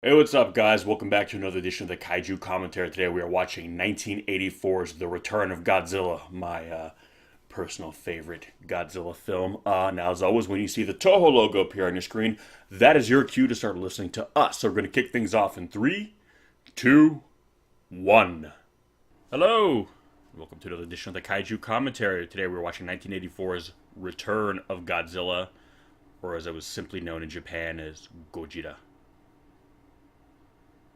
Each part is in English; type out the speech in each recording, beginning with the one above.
Hey, what's up, guys? Welcome back to another edition of the KAIJU Commentary. Today we are watching 1984's The Return of Godzilla, my personal favorite Godzilla film. Now, as always, when you see the Toho logo appear on your screen, that is your cue to start listening to us. So we're going to kick things off in 3, 2, 1. Hello! Welcome to another edition of the KAIJU Commentary. Today we're watching 1984's Return of Godzilla, or as it was simply known in Japan as Gojira.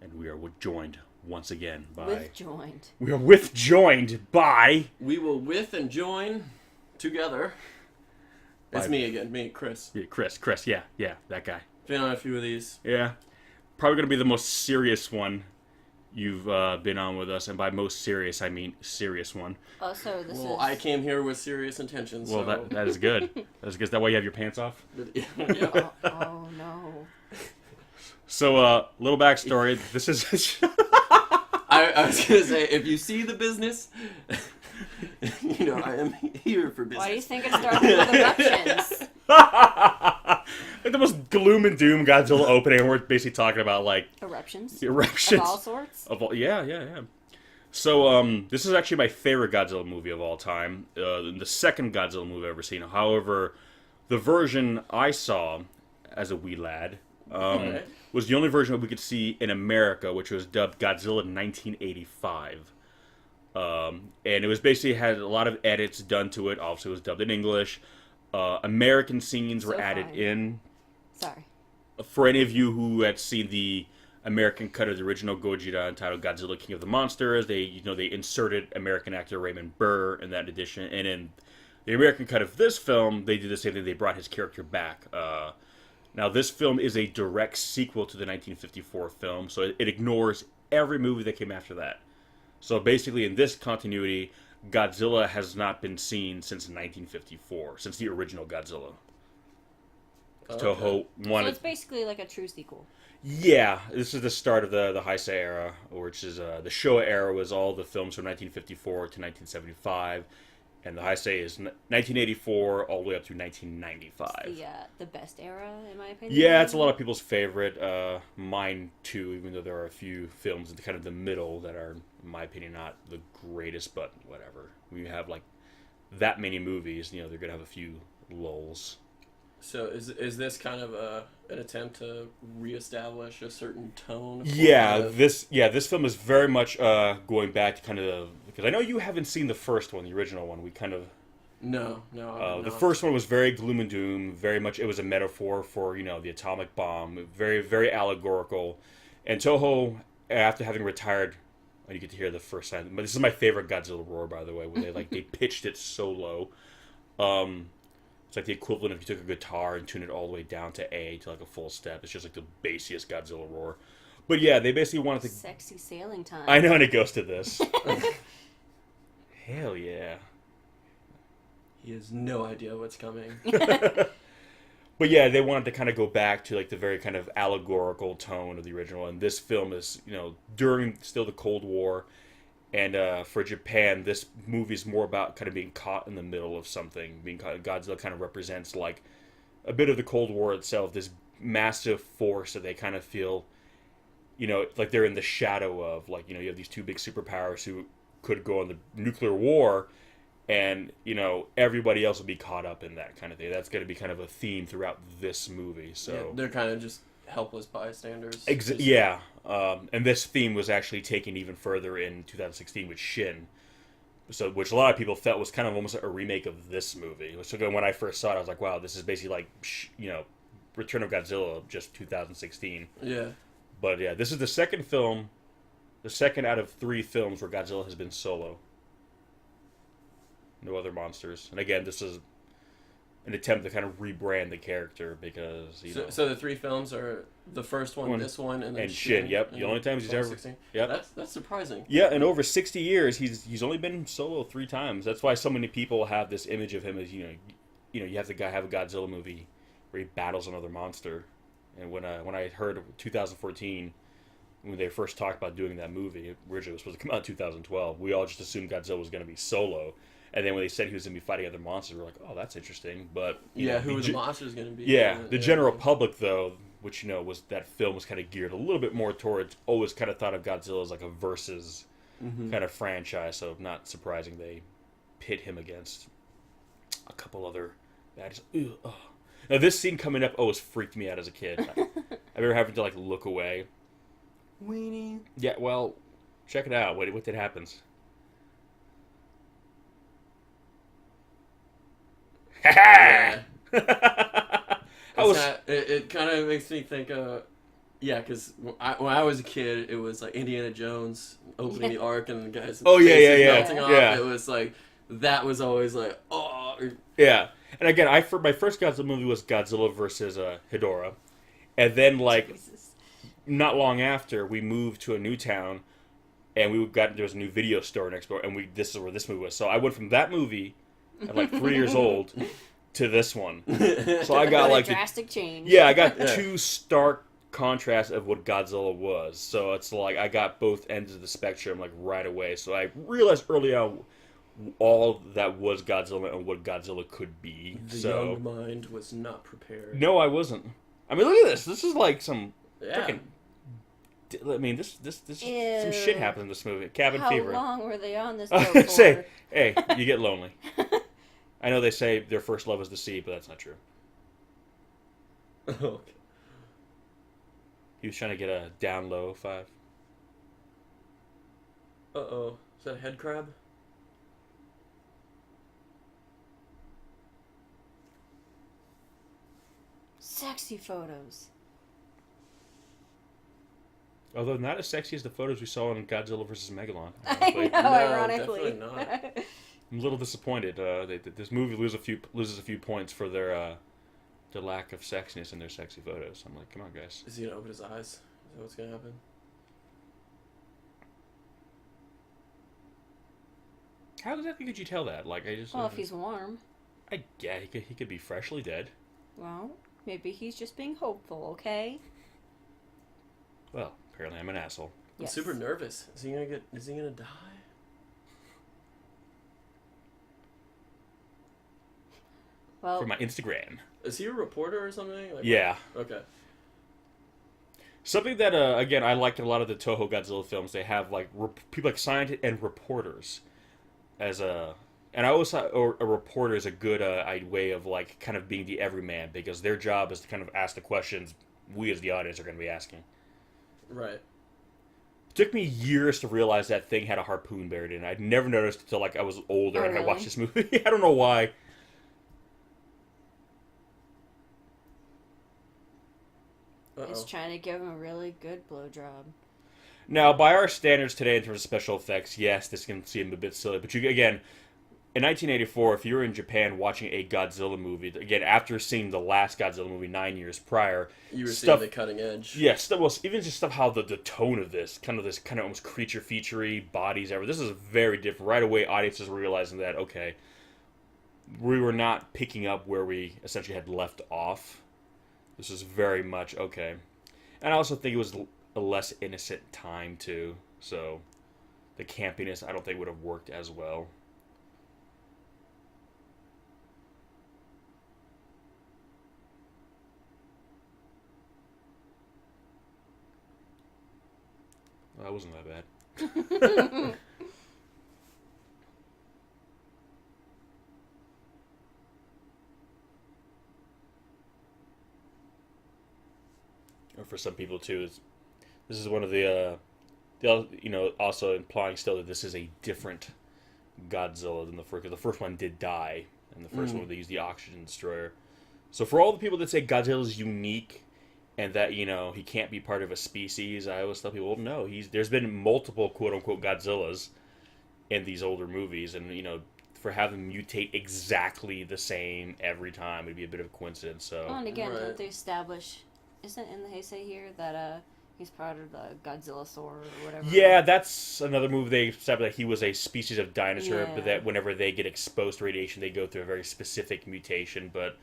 And we are joined once again by... With-joined. We are with-joined by... We will with and join together. It's me again, Chris. Yeah, Chris, yeah, that guy. Been on a few of these. Yeah. Probably going to be the most serious one you've been on with us. And by most serious, I mean serious one. Also, I came here with serious intentions. Well, so. that is good. That's good. Is that why you have your pants off? Yeah. oh no. So, little backstory. This is... I was going to say, if you see the business, I am here for business. Why do you think it started with eruptions? Like the most gloom and doom Godzilla opening, and we're basically talking about, like... Eruptions? Eruptions. Of all sorts? Yeah. So, this is actually my favorite Godzilla movie of all time. The second Godzilla movie I've ever seen. However, the version I saw as a wee lad... was the only version that we could see in America, which was dubbed Godzilla 1985. And it was basically had a lot of edits done to it. Obviously, it was dubbed in English. American scenes were added in. Sorry. For any of you who had seen the American cut of the original Gojira entitled Godzilla King of the Monsters, they inserted American actor Raymond Burr in that edition. And in the American cut of this film, they did the same thing. They brought his character back. Now, this film is a direct sequel to the 1954 film, so it ignores every movie that came after that. So basically, in this continuity, Godzilla has not been seen since 1954, since the original Godzilla. Toho wanted... So it's basically like a true sequel. Yeah, this is the start of the Heisei era, which is the Showa era was all the films from 1954 to 1975. And the Heisei is 1984 all the way up to 1995. It's the best era, in my opinion. Yeah, it's a lot of people's favorite. Mine, too, even though there are a few films in kind of the middle that are, in my opinion, not the greatest, but whatever. When you have, like, that many movies, they're going to have a few lulls. So is this kind of an attempt to reestablish a certain tone? This film is very much going back to kind of... Because I know you haven't seen the first one, the original one. We kind of... No. The first one was very gloom and doom. Very much, it was a metaphor for, the atomic bomb. Very, very allegorical. And Toho, after having retired... you get to hear the first time. But this is my favorite Godzilla roar, by the way, where they pitched it so low. It's like the equivalent if you took a guitar and tuned it all the way down to A to like a full step. It's just like the bassiest Godzilla roar. But yeah, they basically wanted to... Sexy sailing time. I know, and it goes to this. Hell yeah. He has no idea what's coming. But yeah, they wanted to kind of go back to like the very kind of allegorical tone of the original. And this film is, during still the Cold War. And for Japan, this movie is more about kind of being caught in the middle of something. Godzilla kind of represents like a bit of the Cold War itself, this massive force that they kind of feel, like they're in the shadow of. Like, you have these two big superpowers who could go on the nuclear war, and, everybody else will be caught up in that kind of thing. That's going to be kind of a theme throughout this movie. So yeah, they're kind of just helpless bystanders. Yeah. And this theme was actually taken even further in 2016 with Shin, which a lot of people felt was kind of almost a remake of this movie. So when I first saw it, I was like, wow, this is basically like, Return of Godzilla, just 2016. Yeah. But yeah, this is the second film, the second out of 3 films where Godzilla has been solo. No other monsters. And again, this is an attempt to kind of rebrand the character because, So the 3 films are the first one, this one, and then Shin. Yep, the only times he's ever... Yep. That's surprising. Yeah, in over 60 years, he's only been solo 3 times. That's why so many people have this image of him as, you have the guy have a Godzilla movie where he battles another monster. And when I heard 2014, when they first talked about doing that movie, originally it was supposed to come out in 2012, we all just assumed Godzilla was going to be solo. And then when they said he was going to be fighting other monsters, we were like, oh, that's interesting. But who are the monsters going to be? Yeah, the general public, though, which was that film was kind of geared a little bit more towards always kind of thought of Godzilla as like a versus kind of franchise. So not surprising they pit him against a couple other baddies. Now this scene coming up always freaked me out as a kid. I remember having to like look away. Weenie. Yeah, well, check it out. What did happens? Yeah. I was. It kind of makes me think yeah, because when I was a kid, it was like Indiana Jones opening the Ark and the guys melting off. Yeah. It was like, that was always like, oh. Yeah. And again, my first Godzilla movie was Godzilla versus Hedorah. And then, like, Jesus. not long after, we moved to a new town, and there was a new video store next door, and this is where this movie was. So I went from that movie at like 3 years old to this one. So I got What a like drastic change. Yeah, I got two stark contrasts of what Godzilla was. So it's like I got both ends of the spectrum like right away. So I realized early on all that was Godzilla and what Godzilla could be. The young mind was not prepared. No, I wasn't. I mean, look at this. This is like some freaking. I mean, this some shit happened in this movie. Cabin Fever. How long were they on this boat for? Say, hey, you get lonely. I know they say their first love is the sea, but that's not true. Okay. He was trying to get a down low 5. Uh-oh. Is that a head crab? Sexy photos. Although not as sexy as the photos we saw in Godzilla vs. Megalon. I know, ironically. Definitely not. I'm a little disappointed. This movie loses a few points for their lack of sexiness in their sexy photos. I'm like, come on, guys. Is he gonna open his eyes? Is that what's gonna happen? How exactly could you tell that? Like, I just. Well, if he's warm. Yeah, he could be freshly dead. Well, maybe he's just being hopeful, okay? Well, apparently I'm an asshole. I'm Yes. super nervous. Is he gonna die? Well, For my Instagram. Is he a reporter or something? Like, Yeah. Okay. Something that, again, I liked in a lot of the Toho Godzilla films, they have, like, people like scientists and reporters as a... And I always thought a reporter is a good way of, like, kind of being the everyman, because their job is to kind of ask the questions we as the audience are going to be asking. Right. It took me years to realize that thing had a harpoon buried in it. I'd never noticed until, like, I was older and I watched this movie. I don't know why. he's trying to give him a really good blowjob. Now, by our standards today in terms of special effects, yes, this can seem a bit silly. But again, in 1984, if you were in Japan watching a Godzilla movie, again, after seeing the last Godzilla movie 9 years prior... You were seeing the cutting edge. Yes, even just stuff how the tone of this kind of almost creature feature-y, bodies, everything. This is very different. Right away, audiences were realizing that, okay, we were not picking up where we essentially had left off. This is very much, okay. And I also think it was a less innocent time, too. So, the campiness, I don't think would have worked as well. Well, that wasn't that bad. Or for some people too, this is one of the also implying still that this is a different Godzilla than the first. Because the first one did die, and the first one they used the oxygen destroyer. So for all the people that say Godzilla is unique and that he can't be part of a species, I always tell people, well, no, there's been multiple quote unquote Godzillas in these older movies, and for having them mutate exactly the same every time would be a bit of a coincidence. So Oh, and again, Right. don't they establish... Isn't in the Heisei here that he's part of the Godzilla Saur or whatever? yeah, that's another move. They established that he was a species of dinosaur, Yeah. but that whenever they get exposed to radiation, they go through a very specific mutation. But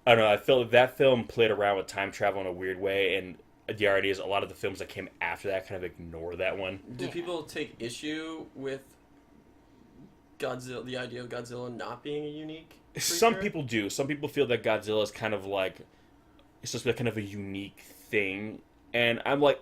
I don't know. I feel like that film played around with time travel in a weird way, and the reality is a lot of the films that came after that kind of ignore that one. Do Yeah. people take issue with Godzilla, the idea of Godzilla not being a unique creature? Some people do. Some people feel that Godzilla is kind of like it's just kind of a unique thing. And I'm like,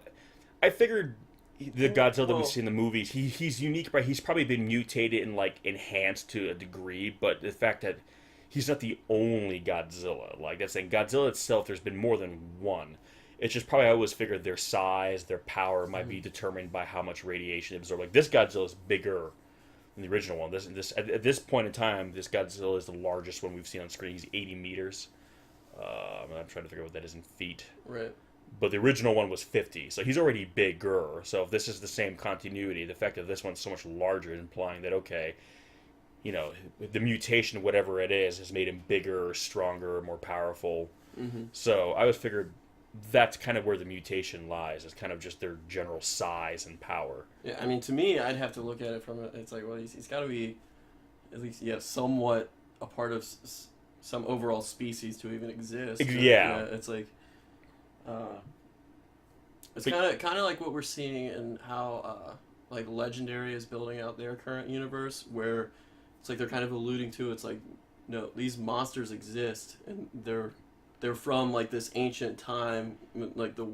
I figured the Godzilla that we see in the movies, he's unique, but he's probably been mutated and like enhanced to a degree. But the fact that he's not the only Godzilla, like that's saying Godzilla itself, there's been more than one. It's just probably I always figured their size, their power might be determined by how much radiation they absorb. Like this Godzilla is bigger than the original one. This at this point in time, this Godzilla is the largest one we've seen on screen. He's 80 meters. I'm trying to figure out what that is in feet. Right. But the original one was 50, so he's already bigger. So if this is the same continuity, the fact that this one's so much larger is implying that, okay, you know, the mutation, whatever it is, has made him bigger, stronger, more powerful. Mm-hmm. So I always figured that's kind of where the mutation lies. It's kind of just their general size and power. Yeah, I mean, to me, I'd have to look at it from it's like, well, he's got to be at least, somewhat a part of some overall species to even exist. Yeah. It's like, it's kind of like what we're seeing in how like Legendary is building out their current universe, where it's like they're kind of alluding to, it's like, no, these monsters exist and they're from like this ancient time, like the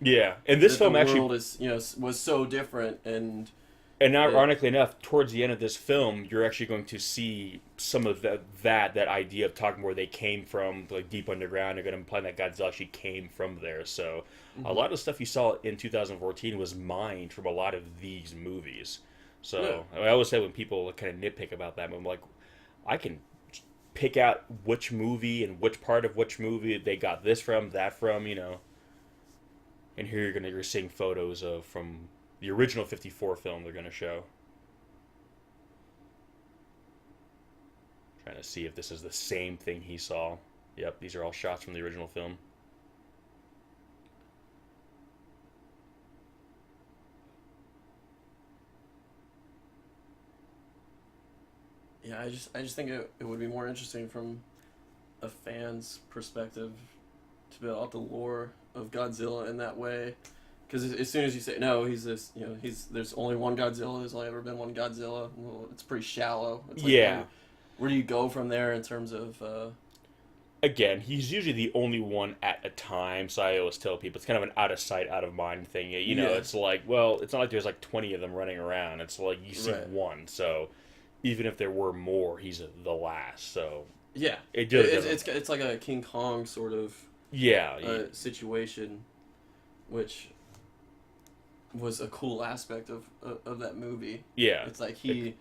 Yeah, and this film the actually world is was so different, and ironically enough, towards the end of this film, you're actually going to see some of that idea of talking where they came from, like deep underground. You're going to imply that Godzilla actually came from there. So a lot of the stuff you saw in 2014 was mined from a lot of these movies. So I always say when people kind of nitpick about that, I'm like, I can pick out which movie and which part of which movie they got this from, that from, And here you're seeing photos of from the original 54 film they're going to show. Trying to see if this is the same thing he saw. Yep, these are all shots from the original film. Yeah, I just think it would be more interesting from a fan's perspective to build out the lore of Godzilla in that way. Because as soon as you say, no, he's this, there's only one Godzilla, there's only ever been one Godzilla, well, it's pretty shallow. It's like, where do you go from there in terms of... Again, he's usually the only one at a time, so I always tell people it's kind of an out of sight, out of mind thing. It's like, well, it's not like there's like 20 of them running around. It's like you see one, so even if there were more, he's the last, so... Yeah, it's like a King Kong sort of situation, which was a cool aspect of that movie. Yeah. It's like he's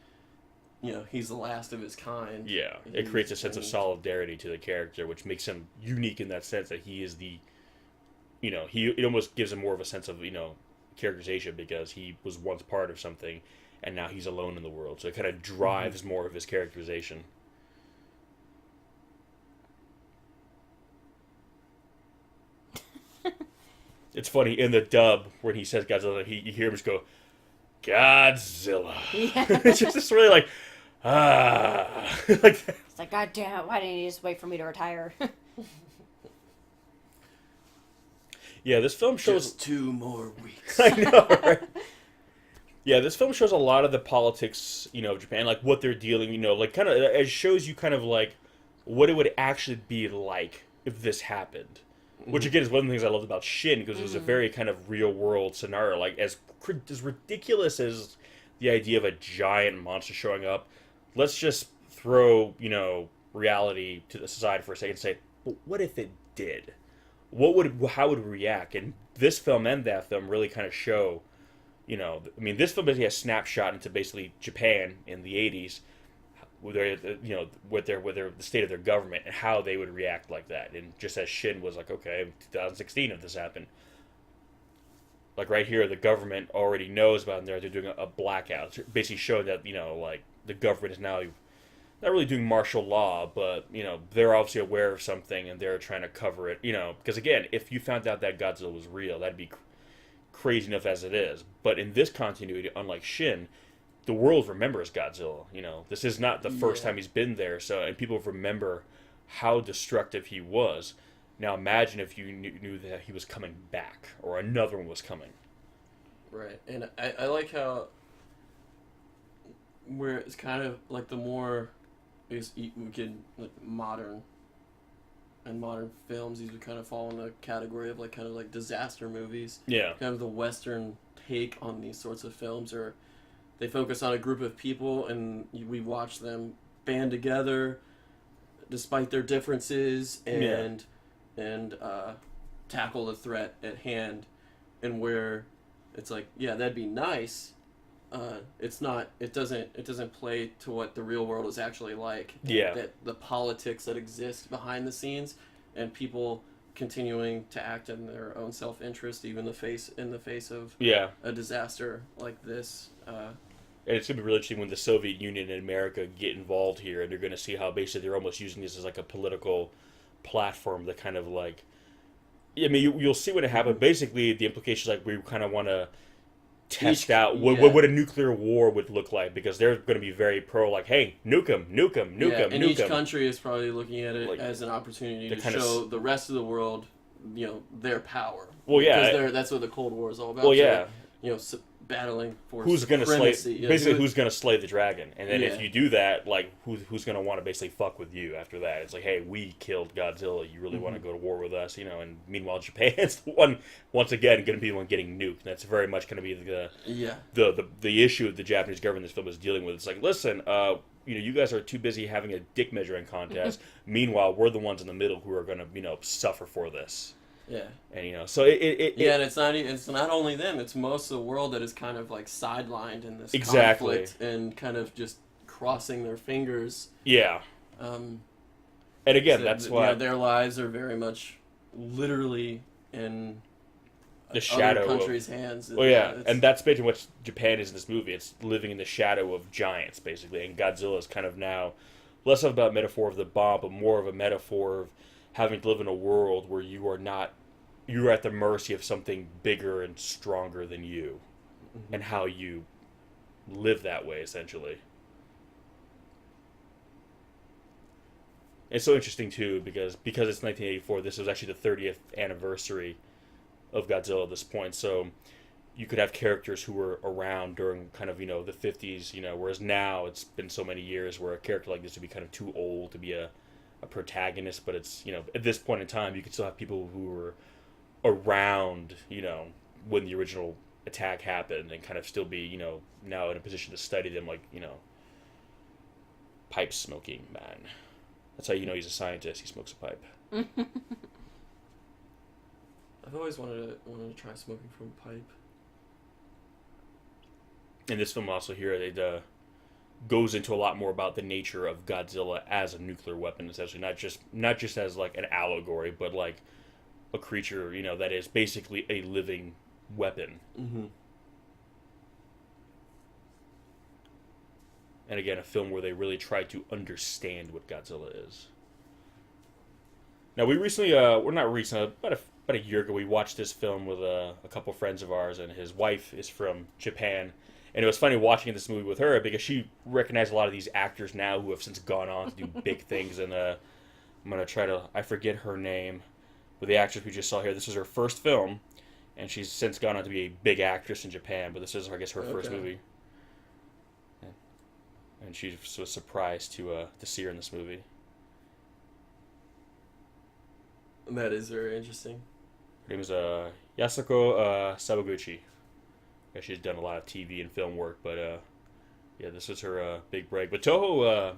the last of his kind. Yeah, it creates a sense of solidarity to the character, which makes him unique in that sense that he is the, it almost gives him more of a sense of, characterization because he was once part of something and now he's alone in the world. So it kind of drives more of his characterization. It's funny, in the dub, when he says Godzilla, you hear him just go, Godzilla. Yeah. It's just really like, like It's like, God damn it, why didn't you just wait for me to retire? Yeah, this film shows... Just 2 more weeks. I know, right? Yeah, this film shows a lot of the politics, of Japan, like what they're dealing, like kind of, it shows you kind of like what it would actually be like if this happened. Which again is one of the things I loved about Shin, because it was a very kind of real world scenario. Like as ridiculous as the idea of a giant monster showing up, let's just throw reality to the side for a second and say, but what if it did? How would we react? And this film and that film really kind of show, this film basically has a snapshot into basically Japan in the 80s. With the state of their government and how they would react like that, and just as Shin was like, okay, 2016 if this happened, like right here, the government already knows about it. They're doing a blackout, basically showing that like the government is now not really doing martial law, but they're obviously aware of something and they're trying to cover it. Because again, if you found out that Godzilla was real, that'd be crazy enough as it is. But in this continuity, unlike Shin, the world remembers Godzilla. This is not the first time he's been there, and people remember how destructive he was. Now imagine if you knew that he was coming back, or another one was coming. Right, and I like how where it's kind of like the more we can like modern in modern films, these would kind of fall in the category of like kind of like disaster movies. Yeah. Kind of the Western take on these sorts of films, or they focus on a group of people and we watch them band together despite their differences and tackle the threat at hand. And where it's like, yeah, that'd be nice. It's not. It doesn't play to what the real world is actually like. Yeah. That the politics that exist behind the scenes, and people continuing to act in their own self-interest, even in the face of a disaster like this. And it's going to be really interesting when the Soviet Union and America get involved here, and they're going to see how basically they're almost using this as like a political platform to kind of like. I mean, you'll see what it happens. Basically, the implications like we kind of want to test out what a nuclear war would look like, because they're going to be very pro, like, hey, nuke them. And each country is probably looking at it like, as an opportunity to show the rest of the world, their power. Well, yeah, because that's what the Cold War is all about. Well, yeah, battling for who's going to slay, basically who's going to slay the dragon, and then if you do that, like, who's going to want to basically fuck with you after that? It's like, hey, we killed Godzilla. You really want to go to war with us, And meanwhile, Japan's the one once again going to be the one getting nuked. And that's very much going to be the issue that the Japanese government in this film is dealing with. It's like, listen, you guys are too busy having a dick measuring contest. Meanwhile, we're the ones in the middle who are going to suffer for this. Yeah, and so it and it's not only them; it's most of the world that is kind of like sidelined in this conflict and kind of just crossing their fingers. Yeah. And again, so that's why their lives are very much literally in the shadow other countries' hands. Well, and that's basically what Japan is in this movie. It's living in the shadow of giants, basically, and Godzilla is kind of now less of a metaphor of the bomb, but more of a metaphor of having to live in a world where you're at the mercy of something bigger and stronger than you, and how you live that way, essentially. It's so interesting, too, because it's 1984, this was actually the 30th anniversary of Godzilla at this point, so you could have characters who were around during kind of, the 50s, whereas now it's been so many years where a character like this would be kind of too old to be a protagonist, but it's, at this point in time, you could still have people who were around, when the original attack happened, and kind of still be, now in a position to study them, like, pipe smoking man. That's how he's a scientist. He smokes a pipe. I've always wanted to try smoking from a pipe. In this film also here, it goes into a lot more about the nature of Godzilla as a nuclear weapon, essentially, not just as like an allegory, but like a creature, that is basically a living weapon. Mm-hmm. And again, a film where they really try to understand what Godzilla is. Now, we recently, about a year ago, we watched this film with a couple friends of ours, and his wife is from Japan. And it was funny watching this movie with her, because she recognized a lot of these actors now who have since gone on to do big things. And I'm going to try to, I forget her name, but the actress we just saw here, this is her first film, and she's since gone on to be a big actress in Japan, but this is, I guess, her first movie. And she was surprised to see her in this movie. That is very interesting. Her name is Yasuko Sawaguchi. Yeah, she's done a lot of TV and film work, but this was her big break. But Toho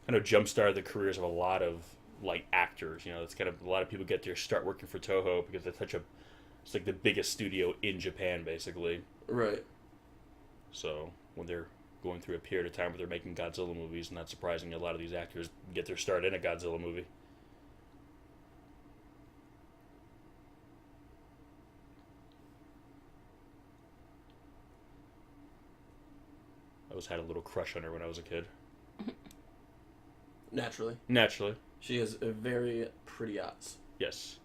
kind of jump-started the careers of a lot of like actors. It's kind of a lot of people get their start working for Toho because it's like the biggest studio in Japan, basically. Right. So when they're going through a period of time where they're making Godzilla movies, not surprisingly, a lot of these actors get their start in a Godzilla movie. I always had a little crush on her when I was a kid. Naturally. She has a very pretty eyes. Yes.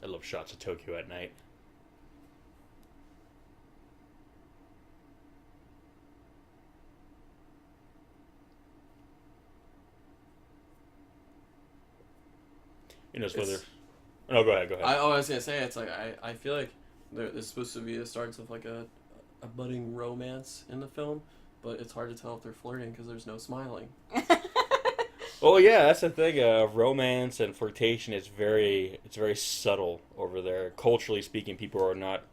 I love shots of Tokyo at night. Whether... No, go ahead. I was going to say, it's like, I feel like There's supposed to be the starts of like a budding romance in the film, but it's hard to tell if they're flirting because there's no smiling. Oh yeah, that's the thing. Romance and flirtation is it's very subtle over there. Culturally speaking, people are not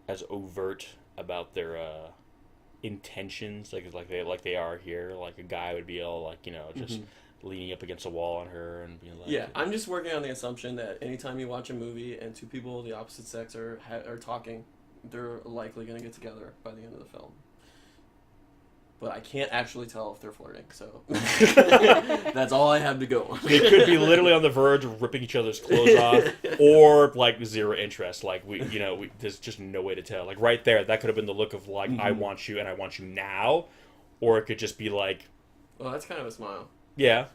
as overt about their intentions like they are here. Like a guy would be all like just leaning up against a wall on her and being like. Yeah, I'm just working on the assumption that anytime you watch a movie and two people of the opposite sex are talking, they're likely going to get together by the end of the film. But I can't actually tell if they're flirting, so that's all I have to go on. They could be literally on the verge of ripping each other's clothes off, or like zero interest. Like there's just no way to tell. Like right there, that could have been the look of like I want you and I want you now, or it could just be like, well, that's kind of a smile. Yeah.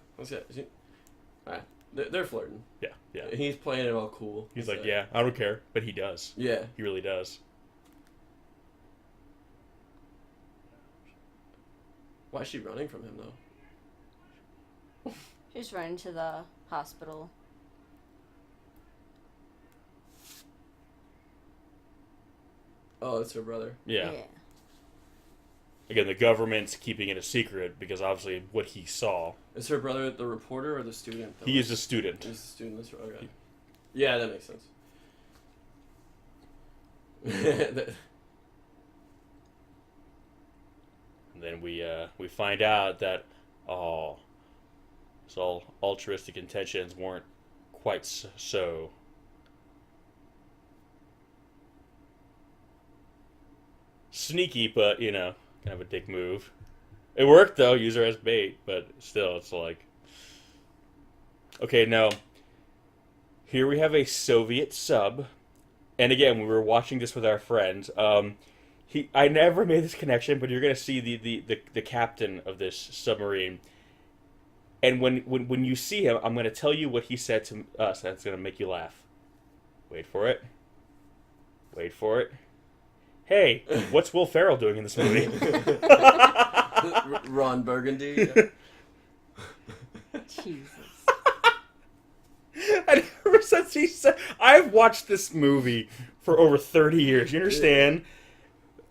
Alright, they're flirting. Yeah, yeah. He's playing it all cool. He's like, yeah, I don't care, but he does. Yeah, he really does. Why is she running from him, though? She's running to the hospital. Oh, it's her brother. Yeah. Again, the government's keeping it a secret because obviously what he saw. Is her brother the reporter or the student? He is a student. He's a student. That's right. Okay. Yeah, that makes sense. And then we find out that his all altruistic intentions weren't quite so. Sneaky, but kind of a dick move. It worked though, use her as bait, but still, it's like, okay, now here we have a Soviet sub, and again, we were watching this with our friends. I never made this connection, but you're gonna see the captain of this submarine, and when you see him, I'm gonna tell you what he said to us. That's gonna make you laugh. Wait for it. Wait for it. Hey, what's Will Ferrell doing in this movie? Ron Burgundy. Yeah. Jesus. And ever since he said, I've watched this movie for over 30 years. You understand?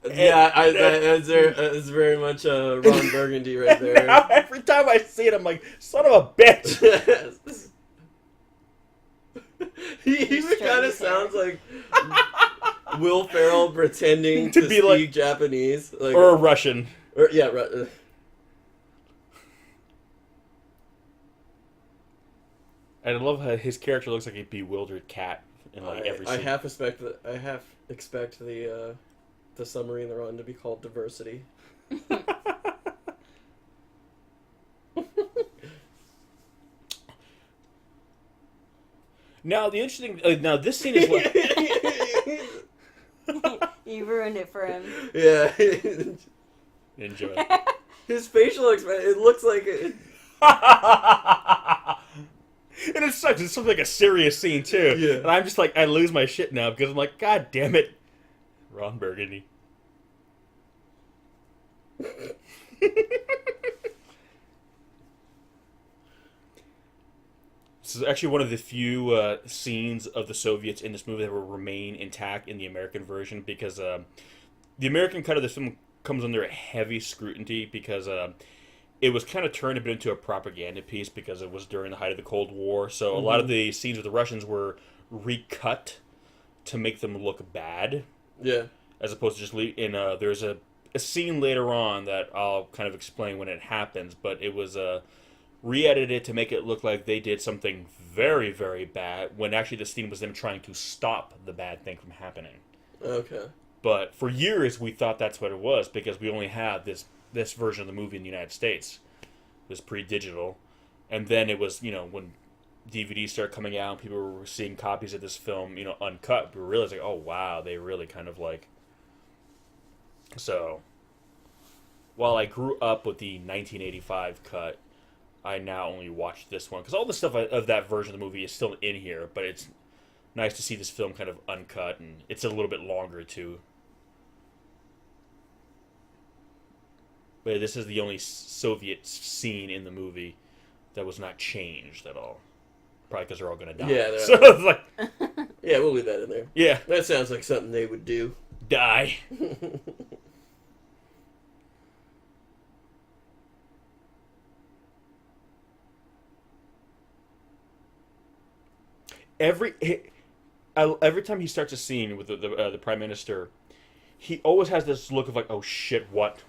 Yeah, that's very much Ron Burgundy right there. Now, every time I see it, I'm like, son of a bitch. He even kind of sounds like Will Ferrell pretending to be speak like Japanese, like, or a Russian. Or, yeah, I love how his character looks like a bewildered cat in every scene. I half expect the submarine they're on to be called Diversity. Now the interesting. Now this scene is what. You ruined it for him. Yeah. Enjoy. His facial expression. It looks like it. And it sucks. It's something like a serious scene too. Yeah. And I'm just like, I lose my shit now because I'm like, God damn it, Ron Burgundy. This is actually one of the few scenes of the Soviets in this movie that will remain intact in the American version because the American cut of this film comes under a heavy scrutiny because it was kind of turned a bit into a propaganda piece because it was during the height of the Cold War. So a lot of the scenes with the Russians were recut to make them look bad. Yeah. As opposed to just there's a scene later on that I'll kind of explain when it happens, but it was re-edited to make it look like they did something very, very bad when actually the scene was them trying to stop the bad thing from happening. Okay. But for years we thought that's what it was because we only had this version of the movie in the United States. It was pre-digital. And then it was, when DVDs started coming out and people were seeing copies of this film, uncut, we were realizing, oh wow, they really kind of like... So, while I grew up with the 1985 cut, I now only watch this one. Because all the stuff of that version of the movie is still in here, but it's nice to see this film kind of uncut, and it's a little bit longer, too. But this is the only Soviet scene in the movie that was not changed at all. Probably because they're all going to die. Yeah, so it's like... Yeah, we'll leave that in there. Yeah. That sounds like something they would do. Die. Every time he starts a scene with the prime minister, he always has this look of like, oh shit, what,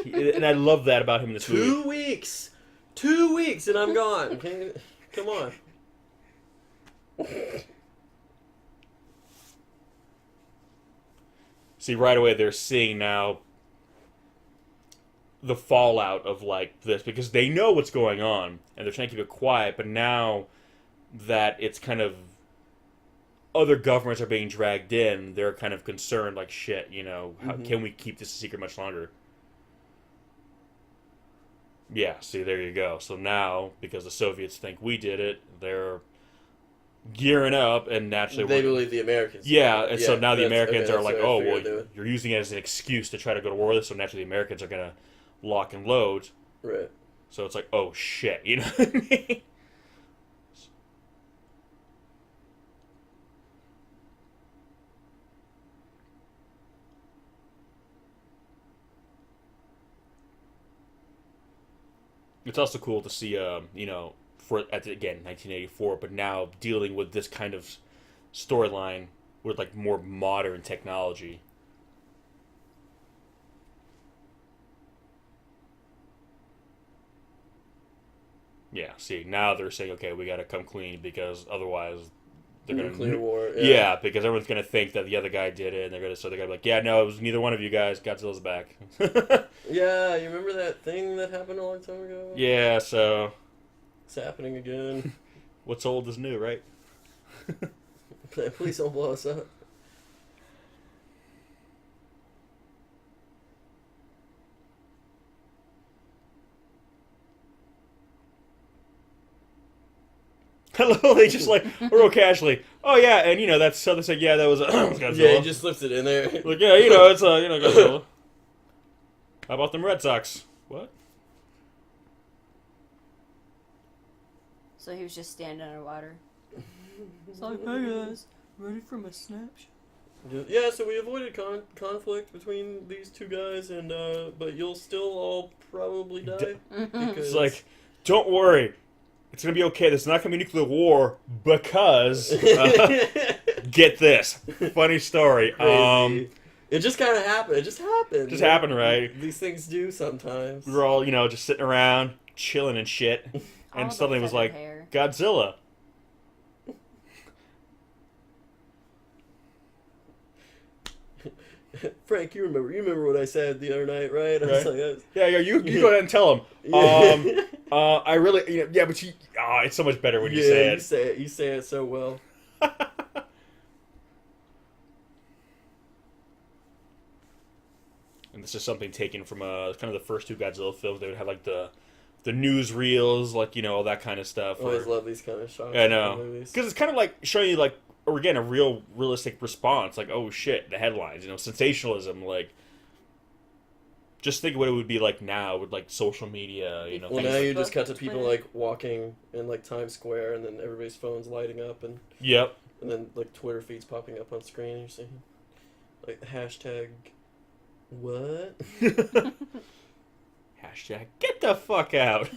and I love that about him in this movie. 2 weeks, 2 weeks, and I'm gone. Okay? Come on. See, right away they're seeing now the fallout of like this because they know what's going on and they're trying to keep it quiet, but now that it's kind of other governments are being dragged in, they're kind of concerned, like, shit, how can we keep this a secret much longer? Yeah, see, there you go. So now, because the Soviets think we did it, they're gearing up, and naturally... They believe the Americans. Yeah, and so now the Americans are like, oh, well, would. you're using it as an excuse to try to go to war with us, so naturally the Americans are going to lock and load. Right. So it's like, oh, shit, you know what I mean? It's also cool to see, again, 1984, but now dealing with this kind of storyline with, like, more modern technology. Yeah, see, now they're saying, okay, we gotta come clean because otherwise they're gonna... Nuclear war. Yeah, because everyone's gonna think that the other guy did it, and they're gonna be like, yeah, no, it was neither one of you guys. Godzilla's back. Yeah, you remember that thing that happened a long time ago? Yeah, so... It's happening again. What's old is new, right? Please don't blow us up. Hello, they just like real casually. Oh yeah, and that's so they said yeah that was Godzilla. Yeah, he just slips it in there. Like yeah, it's Godzilla. How about them Red Sox? What? So he was just standing underwater. It's like, hey guys, ready for my snapshot? Yeah, so we avoided conflict between these two guys, and but you'll still all probably die. Because... It's like, don't worry. It's going to be okay. There's not going to be nuclear war because, get this. Funny story. It just kind of happened. It just happened. Just happened, right? These things do sometimes. We were all, just sitting around, chilling and shit. And suddenly it was like, Godzilla. Frank, you remember what I said the other night, right? I was like, yeah, you go ahead and tell him. I really, yeah, but it's so much better when you say it. You say it so well. And this is something taken from kind of the first two Godzilla films. They would have like the newsreels, like all that kind of stuff. I always love these kind of shots. I know, because it's kind of like showing you like. Or again, a realistic response, like, oh shit, the headlines, sensationalism, like, just think what it would be like now with, like, social media, Well, now you just cut to people, like, walking in, like, Times Square, and then everybody's phone's lighting up, and... Yep. And then, like, Twitter feeds popping up on screen, and you're seeing, like, hashtag... What? Hashtag, get the fuck out.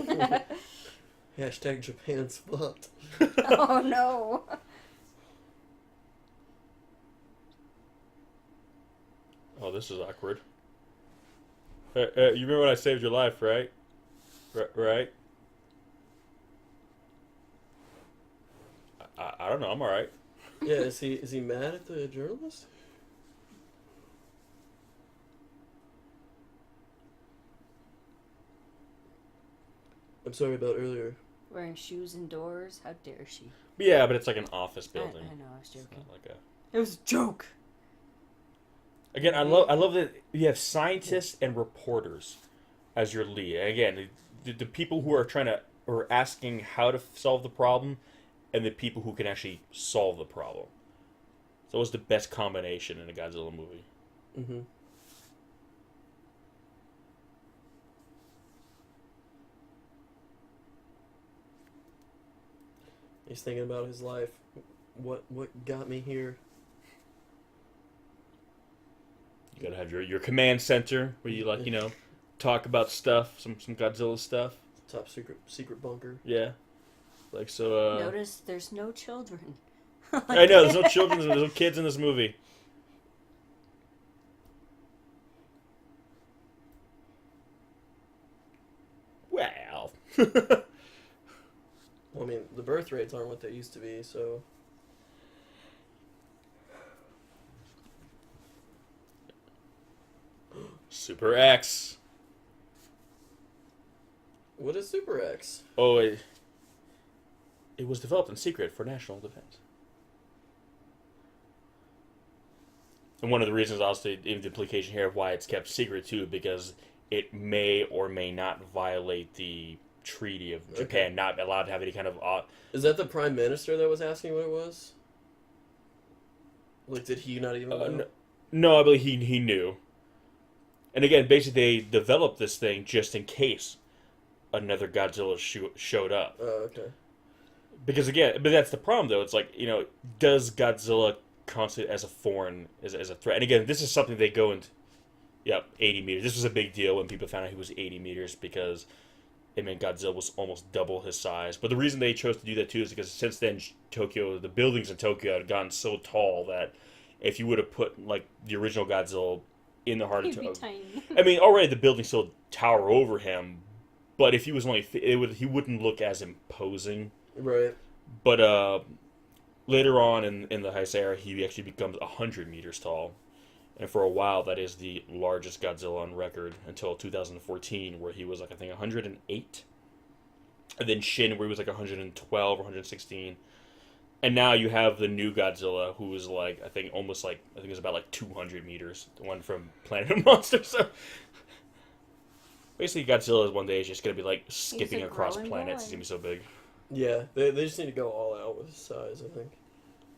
Hashtag Japan's fucked. Oh, no. Oh, this is awkward. You remember when I saved your life, right? Right? I don't know. I'm all right. Yeah, is he mad at the journalist? I'm sorry about earlier. Wearing shoes indoors? How dare she? Yeah, but it's like an office building. I know, I was joking. It's not like It was a joke. Again, I love that you have scientists and reporters as your lead. Again, the people who are asking how to solve the problem, and the people who can actually solve the problem. So it was the best combination in a Godzilla movie. Mm-hmm. He's thinking about his life. what got me here. You gotta have your command center where you like, talk about stuff, some Godzilla stuff. Top secret bunker. Yeah. Like so. Notice there's no children. I know there's no children, there's no kids in this movie. Well. Well, I mean, the birth rates aren't what they used to be, so. Super X. What is Super X? Oh, it was developed in secret for national defense. And one of the reasons, also, the implication here of why it's kept secret, too, because it may or may not violate the Treaty of Japan, Okay. not allowed to have any kind of... Is that the Prime Minister that was asking what it was? Like, did he not even know? No, I believe he knew. And again, basically, they developed this thing just in case another Godzilla showed up. Oh, okay. Because again, but that's the problem, though. It's like, does Godzilla constitute as a foreign, as a threat? And again, this is something they go into... Yep, 80 meters. This was a big deal when people found out he was 80 meters because it meant Godzilla was almost double his size. But the reason they chose to do that, too, is because since then, the buildings in Tokyo had gotten so tall that if you would have put, like, the original Godzilla in the heart of He'd be Tokyo... tiny. I mean, already the buildings still tower over him, but if he was only... he wouldn't look as imposing. Right. But later on in the Heist era, he actually becomes 100 meters tall. And for a while, that is the largest Godzilla on record until 2014, where he was, like, I think 108. And then Shin, where he was, like, 112 or 116. And now you have the new Godzilla, who is, like, I think it's about, like, 200 meters. The one from Planet of the Monsters. So basically, Godzilla is one day is just going to be, like, skipping across growing planets. boy. He's going to be so big. Yeah, they just need to go all out with his size, I think.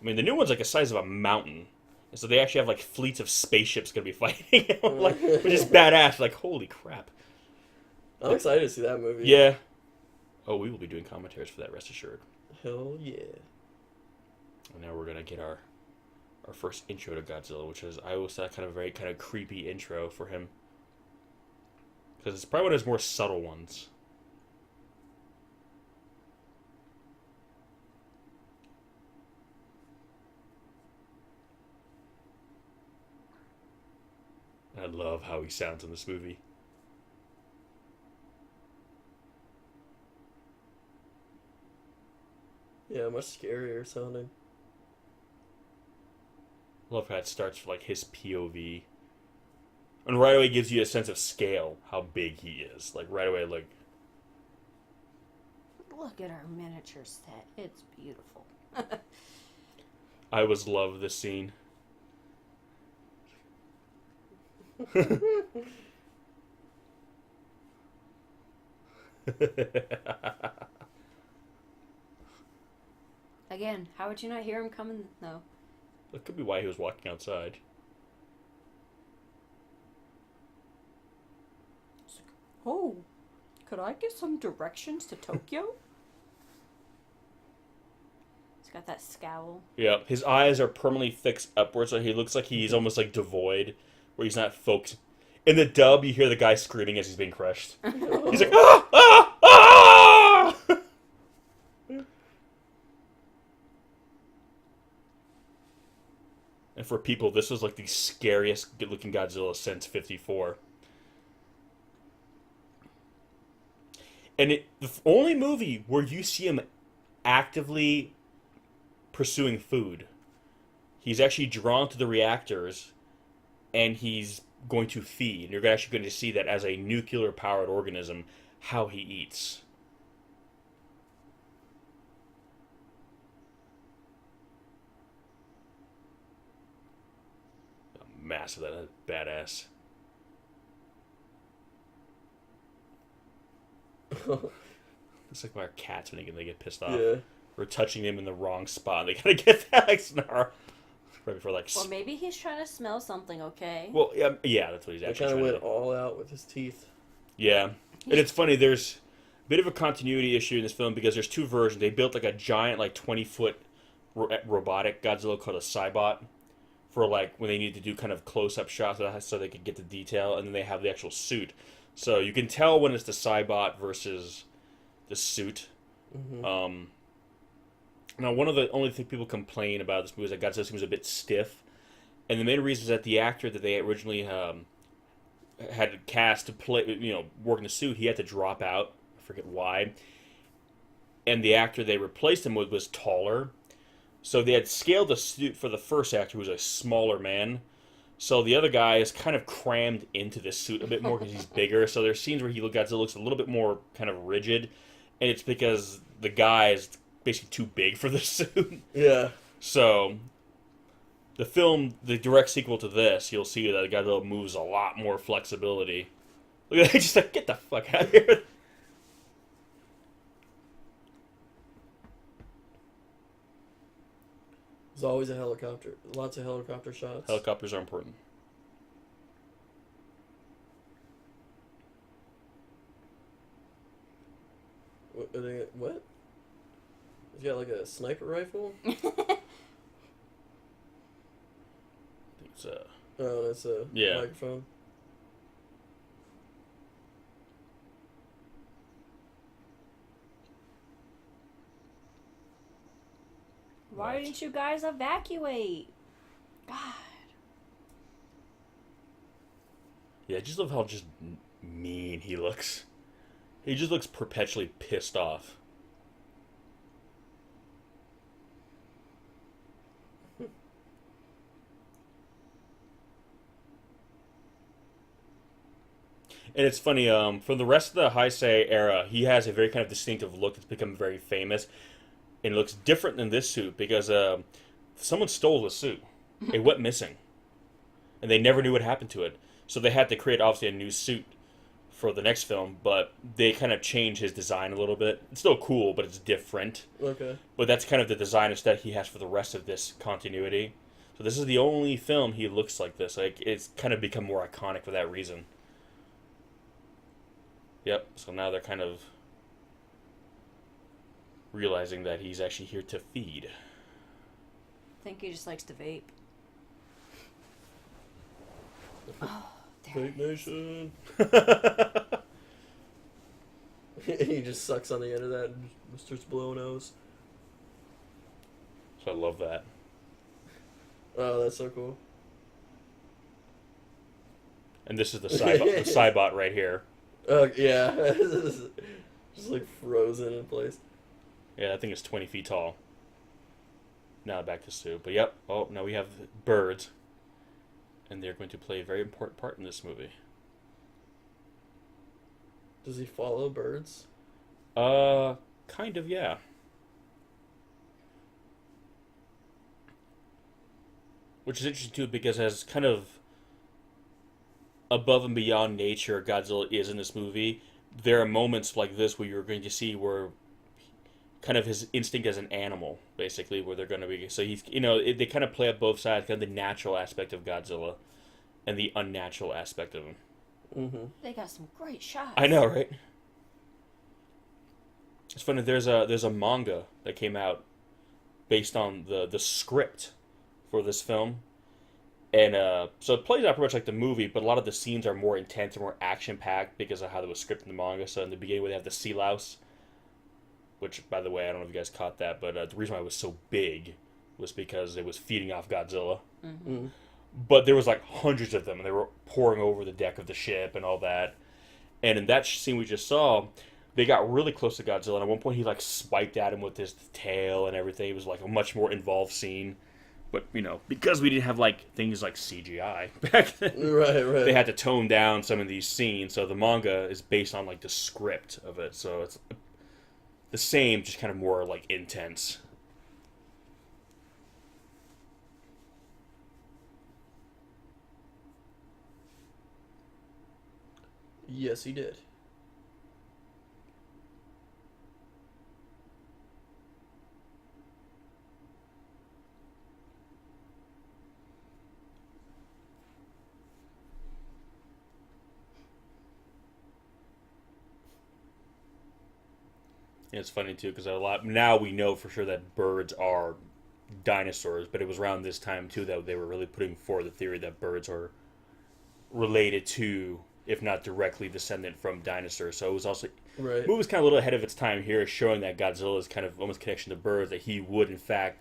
I mean, the new one's, like, the size of a mountain. And so they actually have, like, fleets of spaceships going to be fighting him, like, which is badass. Like, holy crap. I'm excited to see that movie. Yeah. Oh, we will be doing commentaries for that, rest assured. Hell yeah. And now we're going to get our first intro to Godzilla, which is, I always thought, kind of a very kind of creepy intro for him. Because it's probably one of his more subtle ones. I love how he sounds in this movie. Yeah, much scarier sounding. I love how it starts for, like, his POV. And right away gives you a sense of scale, how big he is. Like, right away, like... Look at our miniature set. It's beautiful. I always love this scene. Again, how would you not hear him coming? No. That could be why he was walking outside. Oh, could I get some directions to Tokyo? He's got that scowl. Yeah, his eyes are permanently fixed upwards, so he looks like he's almost like devoid, where he's not focused. In the dub, you hear the guy screaming as he's being crushed. He's like, ah, ah, ah! And for people, this was like the scariest looking Godzilla since 54. And the only movie where you see him actively pursuing food. He's actually drawn to the reactors, and he's going to feed. And you're actually going to see that as a nuclear-powered organism, how he eats. Massive, that's badass. It's like our cats when they get pissed off. Yeah. We're touching them in the wrong spot. They gotta get that like snarl. Right before like. Or maybe he's trying to smell something, okay? Well, yeah, that's what he's He actually kind of trying went to do. all out with his teeth. Yeah, and it's funny. There's a bit of a continuity issue in this film because there's two versions. They built like a giant, like 20-foot robotic Godzilla called a Cybot for like when they need to do kind of close-up shots so they could get the detail, and then they have the actual suit. So you can tell when it's the Cybot versus the suit. Mm-hmm. Now, one of the only things people complain about this movie is that Godzilla seems a bit stiff, and the main reason is that the actor that they originally had cast to play, work in the suit, he had to drop out. I forget why. And the actor they replaced him with was taller. So they had scaled the suit for the first actor, who was a smaller man. So the other guy is kind of crammed into this suit a bit more because he's bigger. So there's scenes where Godzilla looks a little bit more kind of rigid, and it's because the guy is basically too big for the suit. Yeah. So the film, the direct sequel to this, you'll see that Godzilla moves a lot more flexibility. Look at that, just like, get the fuck out of here. There's always a helicopter. Lots of helicopter shots. Helicopters are important. What? He's got like a sniper rifle? It's Oh, that's a Yeah. microphone. Why didn't you guys evacuate? God. Yeah, I just love how just mean he looks. He just looks perpetually pissed off. And it's funny, from the rest of the Heisei era, he has a very kind of distinctive look that's become very famous. And it looks different than this suit because someone stole the suit. It went missing. And they never knew what happened to it. So they had to create, obviously, a new suit for the next film, but they kind of changed his design a little bit. It's still cool, but it's different. Okay. But that's kind of the design aesthetic he has for the rest of this continuity. So this is the only film he looks like this. Like, it's kind of become more iconic for that reason. Yep, so now they're kind of realizing that he's actually here to feed. I think he just likes to vape. Oh, there Fake it is. Nation. He just sucks on the end of that and starts blowing O's. So I love that. Oh, that's so cool. And this is the Cybot right here. Oh, yeah. Just like frozen in place. Yeah, that thing is 20 feet tall. Now back to Sue. But yep, oh, now we have birds. And they're going to play a very important part in this movie. Does he follow birds? Kind of, yeah. Which is interesting too, because as kind of above and beyond nature Godzilla is in this movie, there are moments like this where you're going to see where kind of his instinct as an animal, basically, where they're going to be. So he's, they kind of play up both sides, kind of the natural aspect of Godzilla and the unnatural aspect of him. Mm-hmm. They got some great shots. I know, right? It's funny. There's a manga that came out based on the script for this film, and so it plays out pretty much like the movie, but a lot of the scenes are more intense and more action packed because of how it was scripted in the manga. So in the beginning, where they have the sea louse, which, by the way, I don't know if you guys caught that, but the reason why it was so big was because it was feeding off Godzilla. Mm-hmm. Mm-hmm. But there was like hundreds of them, and they were pouring over the deck of the ship and all that. And in that scene we just saw, they got really close to Godzilla, and at one point he like swiped at him with his tail and everything. It was like a much more involved scene. But, because we didn't have like things like CGI back then, Right. they had to tone down some of these scenes. So the manga is based on like the script of it. So it's the same, just kind of more like intense. Yes, he did. And it's funny too because now we know for sure that birds are dinosaurs, but it was around this time too that they were really putting forward the theory that birds are related to, if not directly descendant from dinosaurs. So it was also Right. the movie was kind of a little ahead of its time here, showing that Godzilla's kind of almost connection to birds, that he would in fact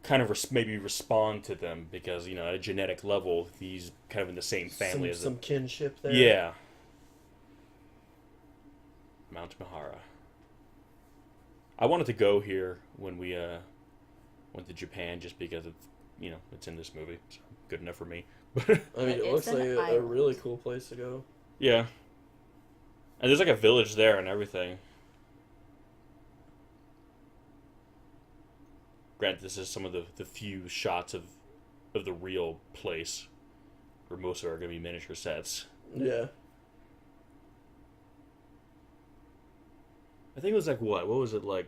kind of maybe respond to them because, you know, at a genetic level he's kind of in the same family as some kinship there. Yeah. Mount Mahara. I wanted to go here when we went to Japan just because it's, you know, it's in this movie. So good enough for me. I mean, it It's looks an like a island. really cool place to go. Yeah. And there's like a village there and everything. Granted, this is some of the few shots of the real place, where most of it are going to be miniature sets. Yeah. I think it was like what? What was it like?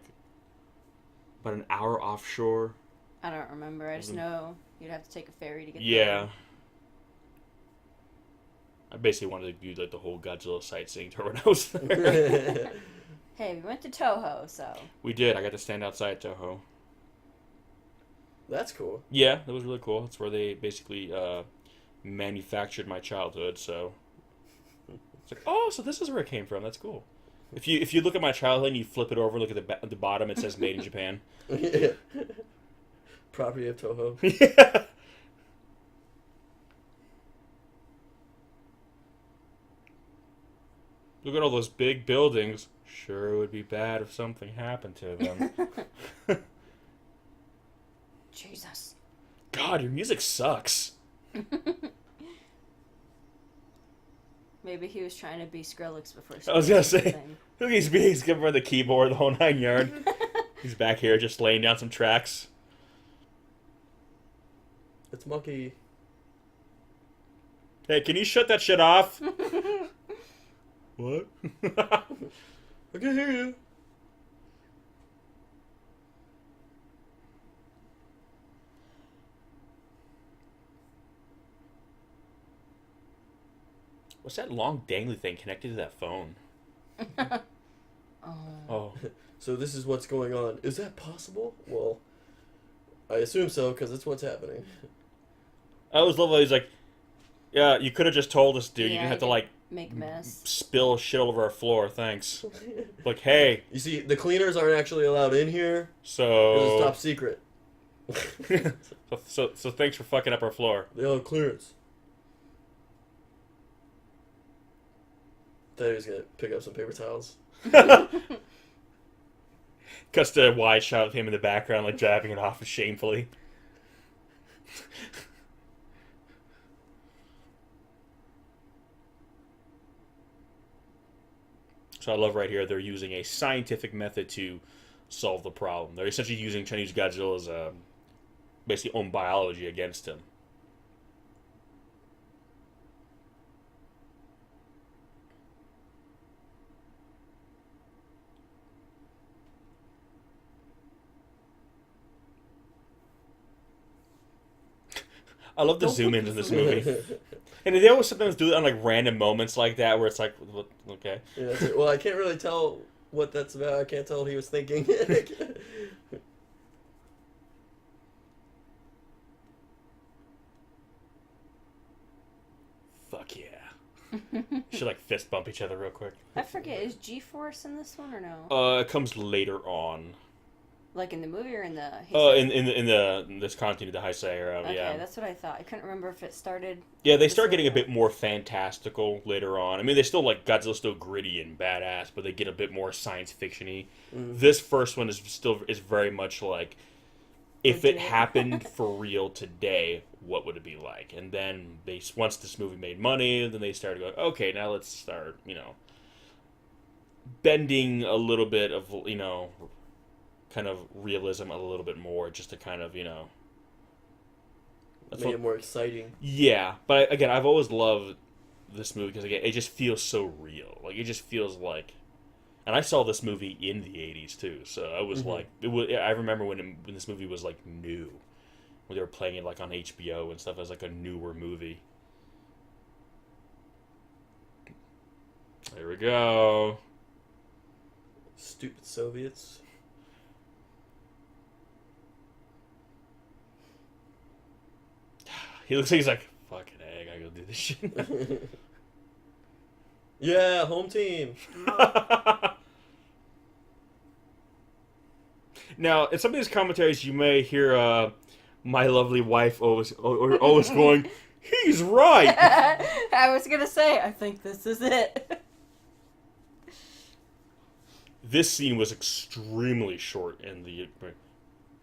About an hour offshore? I don't remember. I just know you'd have to take a ferry to get Yeah. there. I basically wanted to do like the whole Godzilla sightseeing tour when I was there. Hey, we went to Toho, so. We did. I got to stand outside Toho. That's cool. Yeah, that was really cool. That's where they basically manufactured my childhood. So it's like, oh, so this is where it came from. That's cool. If you look at my childhood and you flip it over, and look at the bottom, it says "Made in Japan." Yeah. Property of Toho. Yeah. Look at all those big buildings. Sure, it would be bad if something happened to them. Jesus. God, your music sucks. Maybe he was trying to be Skrillex before. I was gonna Skrillex was a say. thing. Look, he's giving her the keyboard, the whole 9 yard. He's back here just laying down some tracks. It's Monkey. Hey, can you shut that shit off? What? I can hear you. What's that long dangly thing connected to that phone? Oh. Oh. So this is what's going on. Is that possible? Well, I assume so because it's what's happening. I always love how he's like, yeah, you could have just told us, dude. You Yeah, didn't have I to, did. like, Make a mess. spill shit all over our floor. Thanks. Like, hey, You see, the cleaners aren't actually allowed in here because it's so... top secret. so thanks for fucking up our floor. They all have clearance. Thought he was gonna pick up some paper towels. Cuts to a wide shot of him in the background, like, jabbing it off shamefully. So I love right here, they're using a scientific method to solve the problem. They're essentially trying to use Godzilla's basically own biology against him. I love the zoom ins in this movie. And they always sometimes do it on like random moments like that where it's like, okay. Yeah, that's it. Well, I can't really tell what that's about. I can't tell what he was thinking. Fuck yeah. Should like fist bump each other real quick. I forget, is G-Force in this one or no? It comes later on. Like in the movie or in the... In this continuity, the Heisei era, Okay, yeah. that's what I thought. I couldn't remember if it started... Yeah, they start this getting a way or- bit more fantastical later on. I mean, they still, like, Godzilla's still gritty and badass, but they get a bit more science fiction-y. This first one is very much like, if it Legit. happened for real today, what would it be like? And then once this movie made money, then they started going, okay, now let's start, bending a little bit of, kind of realism a little bit more, just to kind of, that's Make what, it more exciting. yeah, but again, I've always loved this movie because again, it just feels so real. Like it just feels like, and I saw this movie in the '80s too, so I was like, I remember when this movie was like new, when they were playing it like on HBO and stuff as like a newer movie. There we go. Stupid Soviets. He looks like he's like, fucking A, I gotta go do this shit. Yeah, home team. Now, in some of these commentaries, you may hear my lovely wife always going, he's right! I was gonna say, I think this is it. This scene was extremely short in the...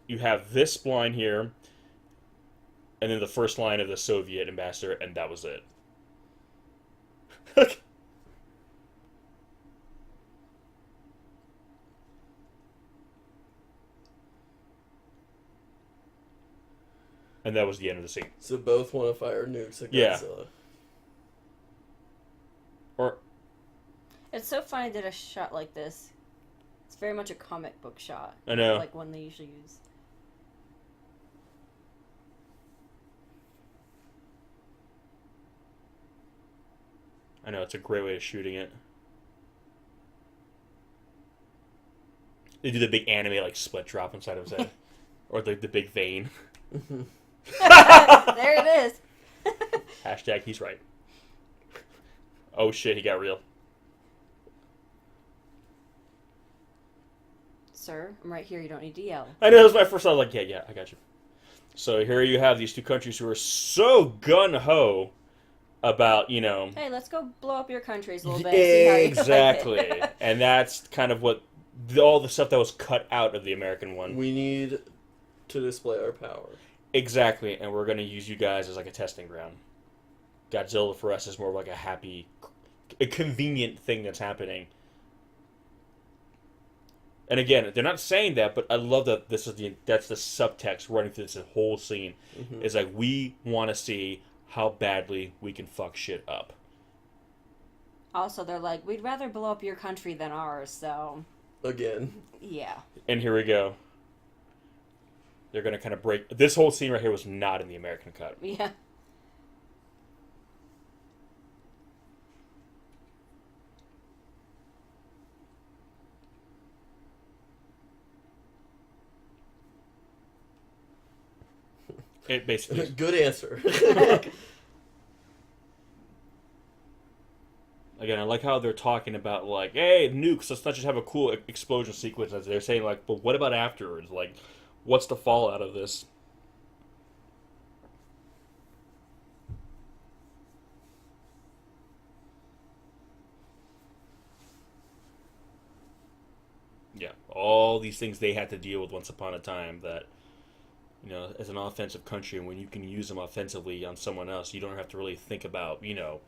You have this line here, and then the first line of the Soviet ambassador, and that was it. And that was the end of the scene. So both want to fire nukes at Yeah. Godzilla. Or It's so funny that a shot like this, it's very much a comic book shot. I know. Like one they usually use. I know, it's a great way of shooting it. They do the big anime like split drop inside of his head. Or the big vein. There it is. Hashtag he's right. Oh shit, he got real. Sir, I'm right here. You don't need to yell. I know, that was my first thought. I was like, yeah, I got you. So here you have these two countries who are so gun-ho about, you know... Hey, let's go blow up your countries a little bit. See how you Exactly. like it. And that's kind of what... all the stuff that was cut out of the American one. We need to display our power. Exactly, and we're going to use you guys as like a testing ground. Godzilla for us is more of like a convenient thing that's happening. And again, they're not saying that, but I love that that's the subtext running through this whole scene. Mm-hmm. Is like, we want to see how badly we can fuck shit up. Also, they're like, we'd rather blow up your country than ours, so... Again. Yeah. And here we go. They're going to kind of break... This whole scene right here was not in the American cut. Yeah. It basically is. Good answer. Again, I like how they're talking about, like, hey, nukes, let's not just have a cool explosion sequence. As they're saying, like, but what about afterwards? Like, what's the fallout of this? Yeah, all these things they had to deal with once upon a time that, you know, as an offensive country, and when you can use them offensively on someone else, you don't have to really think about, you know,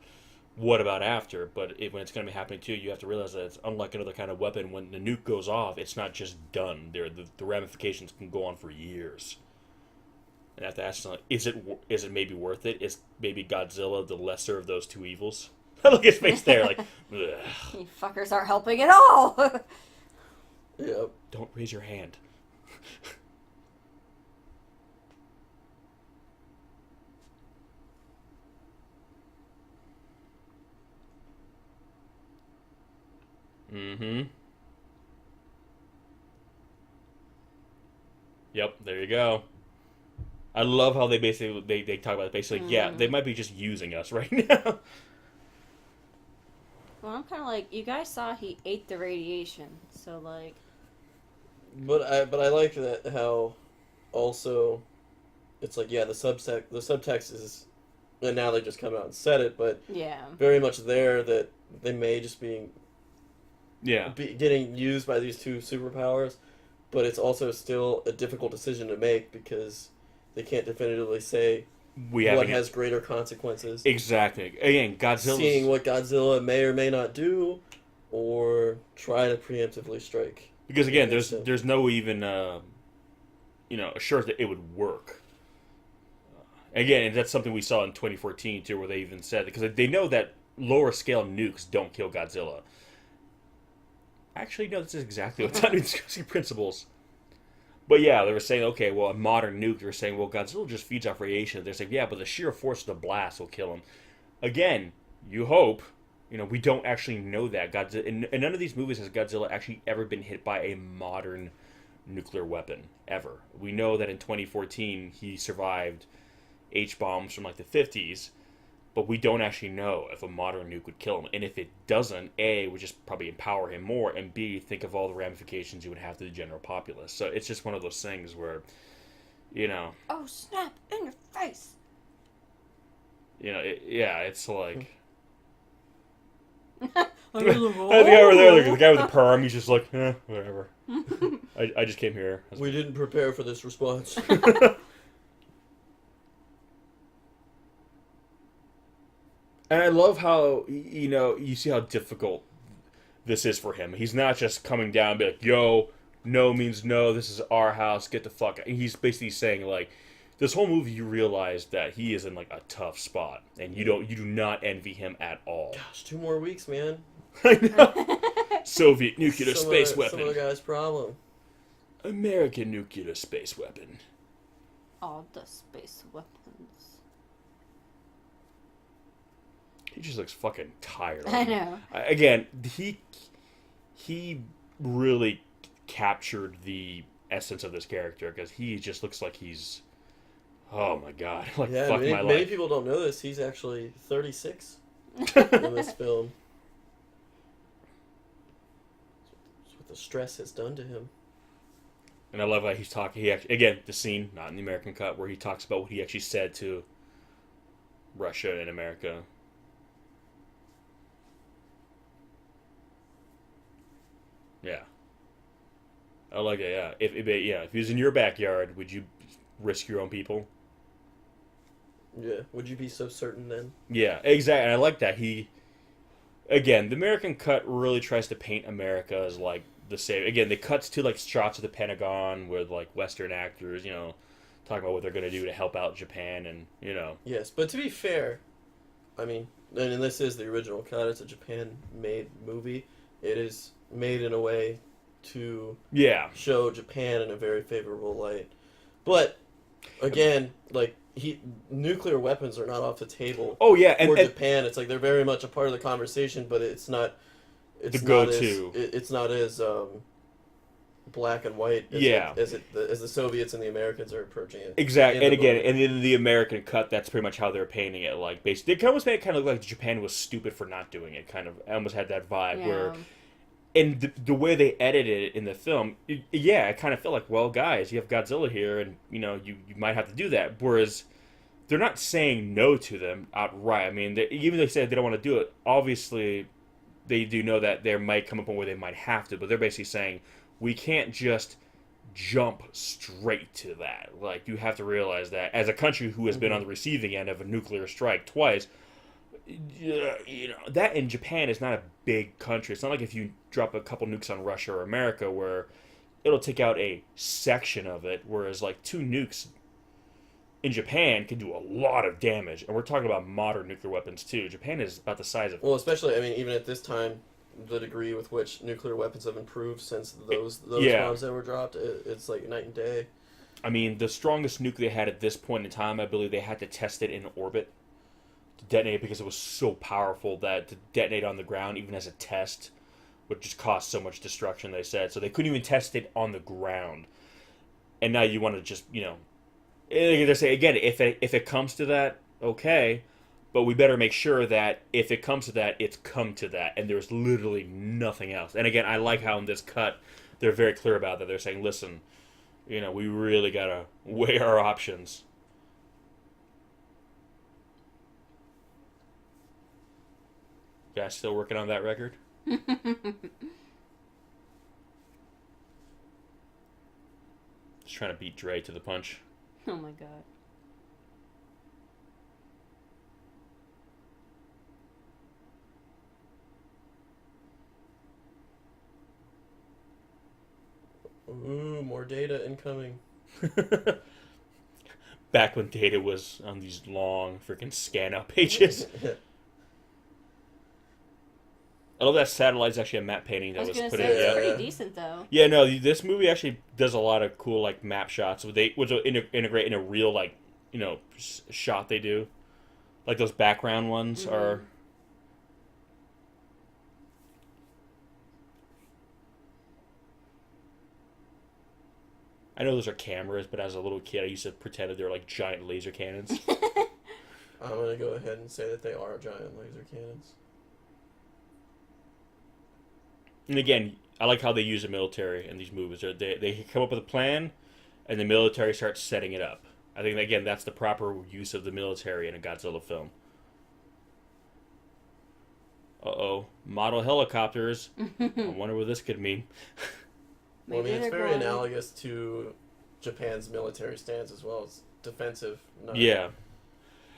what about after, but when it's going to be happening to you, you have to realize that it's unlike another kind of weapon. When the nuke goes off, it's not just done. The ramifications can go on for years. And I have to ask yourself, is it maybe worth it? Is maybe Godzilla the lesser of those two evils? Look at his face there, like, ugh. You fuckers aren't helping at all! Yep. Don't raise your hand. Mm-hmm. Yep, there you go. I love how they basically they talk about it. Basically, yeah, they might be just using us right now. Well, I'm kind of like, you guys saw he ate the radiation, so like... But I like that how also it's like, yeah, the subtext is, and now they just come out and said it, but Yeah. very much there that they may just be Yeah. getting used by these two superpowers, but it's also still a difficult decision to make because they can't definitively say what has greater consequences. Exactly. Again, Godzilla. Seeing what Godzilla may or may not do, or try to preemptively strike. Because again, there's no even assurance that it would work. Again, and that's something we saw in 2014 too, where they even said, because they know that lower scale nukes don't kill Godzilla. Actually, no, this is exactly what's under discussing principles. But yeah, they were saying, okay, well, a modern nuke, they were saying, well, Godzilla just feeds off radiation. They're saying, yeah, but the sheer force of the blast will kill him. Again, you hope. You know, we don't actually know that. Godzilla, in none of these movies has Godzilla actually ever been hit by a modern nuclear weapon, ever. We know that in 2014, he survived H-bombs from like the 50s, but we don't actually know if a modern nuke would kill him. And if it doesn't, A, would just probably empower him more, and B, think of all the ramifications you would have to the general populace. So it's just one of those things where, Oh, snap! In your face! it's like... Oh, the guy with the perm, he's just like, whatever. I just came here. We didn't prepare for this response. And I love how, you see how difficult this is for him. He's not just coming down and be like, yo, no means no, this is our house, get the fuck out. He's basically saying, like, this whole movie you realize that he is in, like, a tough spot. And you do not envy him at all. Gosh, 2 more weeks, man. I know. Soviet nuclear space weapon. Some other guy's problem. American nuclear space weapon. All the space weapons. He just looks fucking tired. I know. Again, he really captured the essence of this character because he just looks like he's, oh my god, like fuck my life. Many people don't know this. He's actually 36 in this film. That's what the stress has done to him. And I love how he's talking. Again, the scene, not in the American cut, where he talks about what he actually said to Russia and America. Yeah. I like it, yeah. If he was in your backyard, would you risk your own people? Yeah. Would you be so certain then? Yeah, exactly. And I like that. Again, the American cut really tries to paint America as, like, the same. Again, they cuts to, like, shots of the Pentagon with, like, Western actors, talking about what they're going to do to help out Japan and, Yes, but to be fair, I mean, and this is the original cut, it's a Japan-made movie. It is made in a way to show Japan in a very favorable light. But, again, like, nuclear weapons are not off the table. Oh, yeah. For Japan, it's like they're very much a part of the conversation, but it's not... the go-to. It's not as black and white as the Soviets and the Americans are approaching it. Exactly, and again, and in the American cut, that's pretty much how they're painting it. Like, basically, they almost made it kind of look like Japan was stupid for not doing it. Kind of, I almost had that vibe where, and the way they edited it in the film, it kind of felt like, well, guys, you have Godzilla here, and you might have to do that. Whereas they're not saying no to them outright. I mean, even though they said they don't want to do it, obviously they do know that there might come a point where they might have to. But they're basically saying, we can't just jump straight to that. Like, you have to realize that as a country who has been on the receiving end of a nuclear strike twice, that in Japan is not a big country. It's not like if you drop a couple nukes on Russia or America where it'll take out a section of it, whereas like 2 nukes in Japan can do a lot of damage. And we're talking about modern nuclear weapons too. Japan is about the size of... Well, especially, I mean, even at this time, the degree with which nuclear weapons have improved since those bombs that were dropped, it's like night and day. I mean, the strongest nuke they had at this point in time, I believe they had to test it in orbit to detonate because it was so powerful that to detonate on the ground, even as a test, would just cause so much destruction, they said. So they couldn't even test it on the ground. And now you want to just, they say, again, if it comes to that, okay, but we better make sure that if it comes to that, it's come to that, and there's literally nothing else. And again, I like how in this cut, they're very clear about that. They're saying, listen, we really got to weigh our options. Guys still working on that record? Just trying to beat Dre to the punch. Oh my god. Ooh, more data incoming. Back when data was on these long freaking scan out pages. I love that satellite's actually a matte painting that was put in. It's pretty decent though. Yeah, no, this movie actually does a lot of cool like map shots. Which will integrate in a real like shot they do, like those background ones are. I know those are cameras, but as a little kid, I used to pretend that they were like giant laser cannons. I'm gonna go ahead and say that they are giant laser cannons. And again, I like how they use the military in these movies. They come up with a plan, and the military starts setting it up. I think, again, that's the proper use of the military in a Godzilla film. Uh-oh. Model helicopters. I wonder what this could mean. Well, I mean, it's very analogous to Japan's military stance as well. It's defensive. Yeah.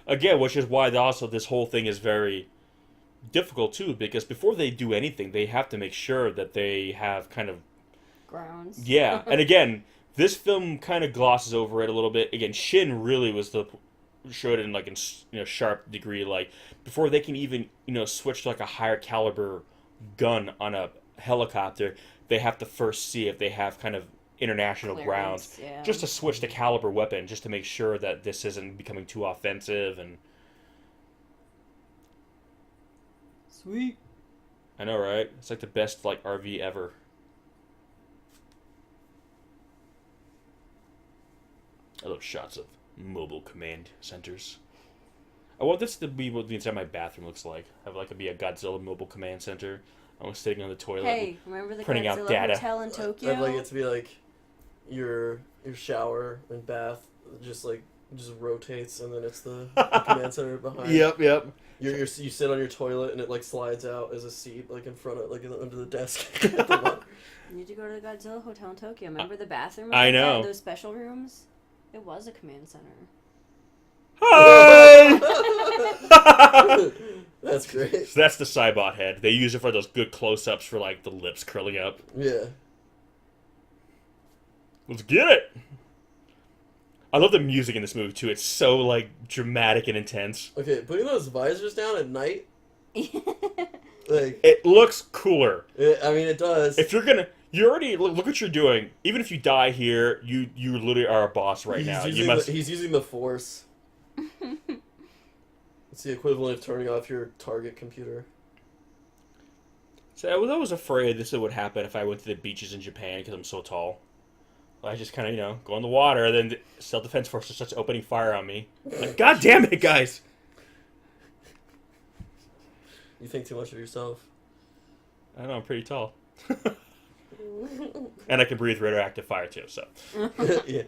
Again, which is why also this whole thing is very difficult, too, because before they do anything, they have to make sure that they have kind of... grounds. Yeah. And again, this film kind of glosses over it a little bit. Again, Shin really was showed it in like in sharp degree, like before they can even switch to like a higher caliber gun on a helicopter, they have to first see if they have kind of international grounds, just to switch the caliber weapon, just to make sure that this isn't becoming too offensive. And sweet, I know, right? It's like the best like RV ever. I love shots of mobile command centers. I want this to be what the inside my bathroom looks like. Have like be a Godzilla mobile command center. I was sitting on the toilet. Hey, remember the printing Godzilla out data. Hotel in Tokyo? I'd like it to be like your shower and bath just rotates, and then it's the command center behind. Yep. You sit on your toilet and it like slides out as a seat like in front of under the desk. You need to go to the Godzilla Hotel in Tokyo. Remember the bathroom? I know. Those special rooms? It was a command center. Hi! That's great. So that's the Cybot head. They use it for those good close-ups for like the lips curling up. Yeah. Let's get it! I love the music in this movie too. It's so like dramatic and intense. Okay, putting those visors down at night, like it looks cooler. I mean, it does. If you're gonna, you already look what you're doing. Even if you die here, you literally are a boss right now. He's using the Force. It's the equivalent of turning off your target computer. So I was always afraid this would happen if I went to the beaches in Japan because I'm so tall. I just kind of, go in the water, and then the self-defense force starts opening fire on me. Like, God damn it, guys! You think too much of yourself. I know, I'm pretty tall. And I can breathe radioactive fire, too, so. Yeah.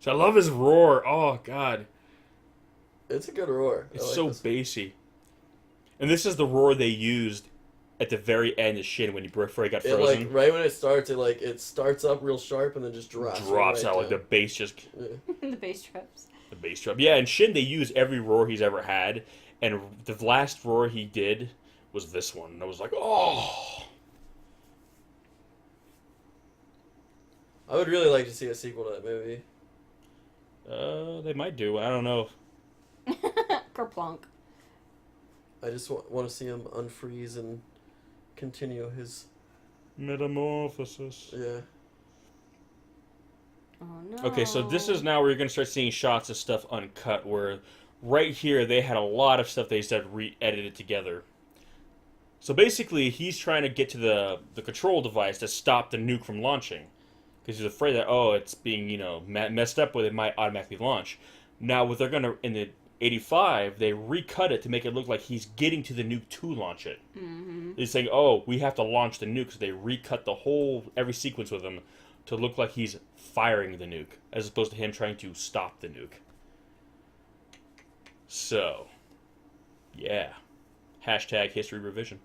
So I love his roar. Oh, God. It's a good roar. It's so bassy. And this is the roar they used at the very end of Shin before he got frozen. Like, right when it starts, it starts up real sharp and then just drops. Drops out, like the bass just... Yeah. The bass drops. The bass drop. Yeah, and Shin, they use every roar he's ever had. And the last roar he did was this one. And I was like, oh! I would really like to see a sequel to that movie. They might do. I don't know. Kerplunk. I just want to see him unfreeze and continue his metamorphosis. Yeah. Oh no. Okay, so this is now where you're going to start seeing shots of stuff uncut, where right here they had a lot of stuff they said re-edited together. So basically, he's trying to get to the control device to stop the nuke from launching. Because he's afraid that, it's being, messed up with, it might automatically launch. Now, what they're going to, in the 85, they recut it to make it look like he's getting to the nuke to launch it. Mm-hmm. They're saying, we have to launch the nuke, so they recut every sequence with him to look like he's firing the nuke, as opposed to him trying to stop the nuke. So, yeah. Hashtag history revision.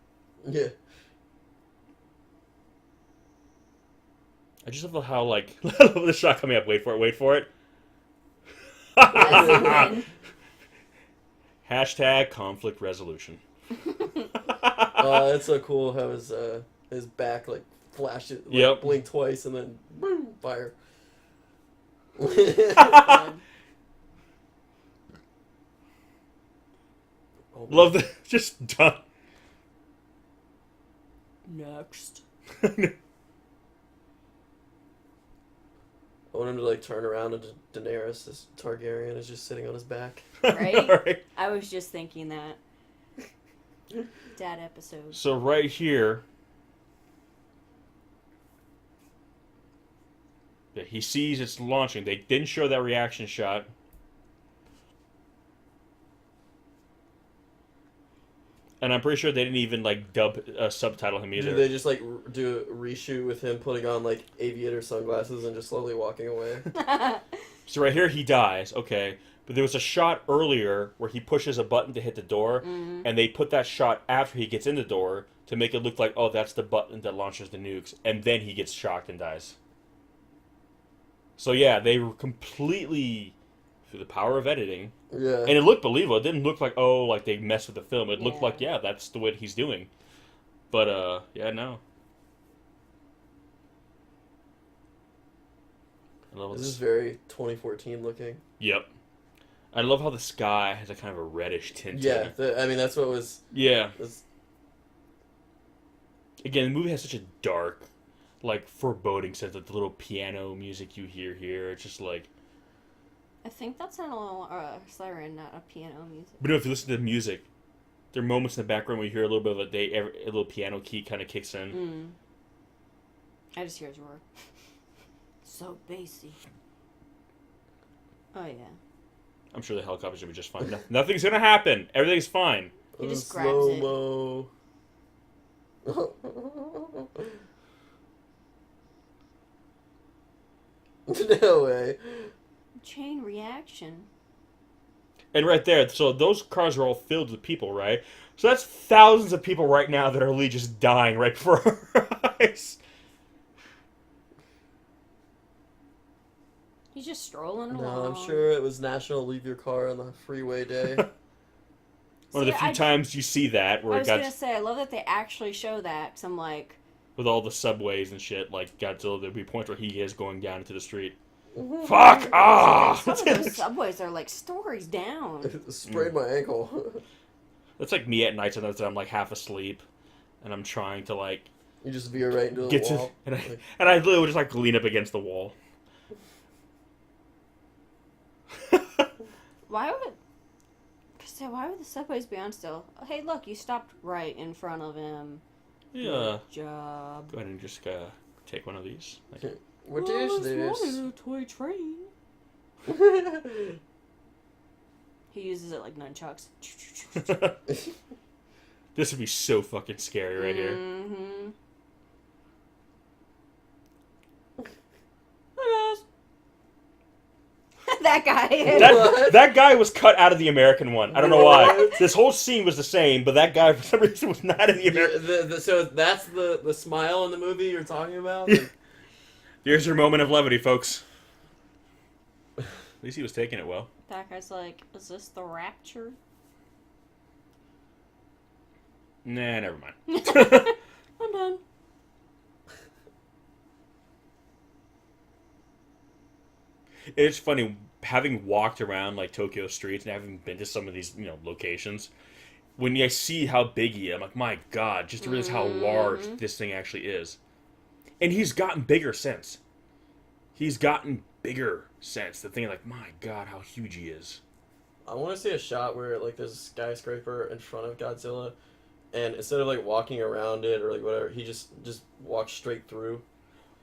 Yeah. I just love how, I love the shot coming up. Wait for it. Hashtag conflict resolution. It's so cool how his back flashed it, blinked twice and then boom, fire. Love the just done. Next. I want him to turn around and Daenerys, this Targaryen, is just sitting on his back. Right? Right. I was just thinking that. Dad episode. So right here, He sees it's launching. They didn't show that reaction shot. And I'm pretty sure they didn't even like subtitle him either. Did they just like do a reshoot with him putting on like aviator sunglasses and just slowly walking away? So right here he dies, okay. But there was a shot earlier where he pushes a button to hit the door, and they put that shot after he gets in the door to make it look like, oh, that's the button that launches the nukes, and then he gets shocked and dies. So yeah, they were completely, through the power of editing, Yeah. and it looked believable. It didn't look like, oh, like they messed with the film. It looked Yeah. like, yeah, that's the way he's doing. But yeah, no. I love This is very 2014 looking. Yep. I love how the sky has a kind of a reddish tint to Yeah, it. I mean that's what was. Yeah. Was, Again, the movie has such a dark, like, foreboding sense. Like the little piano music you hear here. It's just like. I think that's an siren, not a piano music. But no, if you listen to the music, there are moments in the background where you hear a little bit of a little piano key kind of kicks in. I just hear his roar. So bassy. Oh yeah. I'm sure the helicopter's gonna be just fine. Nothing's gonna happen. Everything's fine. He just grabs it. slow-mo. No way. Chain reaction. And right there, so those cars are all filled with people, right? So that's thousands of people right now that are literally just dying right before our eyes. He's just strolling No, along. I'm sure it was National Leave Your Car on the Freeway Day. One of the few times you see that where I it was got gonna say, I love that they actually show that. Cause I'm like, with all the subways and shit, like Godzilla, there'll be points where he is going down into the street. Fuck! Ah! some of those subways are like stories down. Sprayed my ankle. That's like me at night sometimes that I'm like half asleep, and I'm trying to like You just veer right into the get wall. to, and I literally just like lean up against the wall. Why would the subways be on still? Oh, hey, look, you stopped right in front of him. Yeah. Good job. Go ahead and just take one of these. What is this? A toy train. He uses it like nunchucks. This would be so fucking scary right here. Mm-hmm. That guy. That guy was cut out of the American one. I don't know why. This whole scene was the same, but that guy for some reason was not in the American. So that's the smile in the movie you're talking about? Here's your moment of levity, folks. At least he was taking it well. That guy's like, is this the rapture? Nah, never mind. I'm done. It's funny, having walked around like Tokyo streets and having been to some of these, locations, when I see how big he is, I'm like, my God, just to realize how large this thing actually is. And he's gotten bigger since. The thing, like, my God, how huge he is. I want to see a shot where like there's a skyscraper in front of Godzilla, and instead of like walking around it or like whatever, he just walks straight through.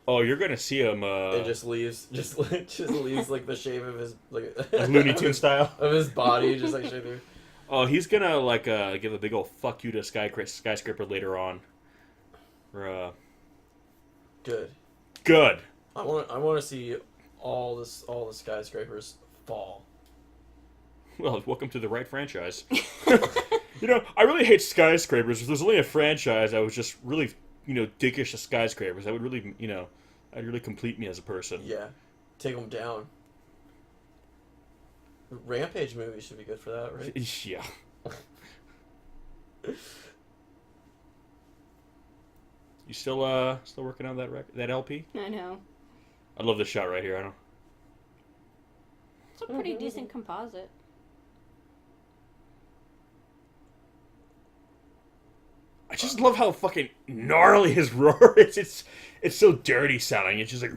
Oh, you're gonna see him. And just leaves like the shape of his like Looney Tune style of his body, just like straight through. Oh, he's gonna like give a big old fuck you to skyscraper later on. Good. I want to see all the skyscrapers fall. Well, welcome to the right franchise. I really hate skyscrapers. If there's only a franchise, I was just really, dickish to skyscrapers. That would really, I'd really complete me as a person. Yeah, take them down. Rampage movie should be good for that, right? Yeah. You still working on that LP? I know. I love this shot right here. I don't. It's a pretty decent composite. I just love how fucking gnarly his roar is. It's so dirty sounding. It's just like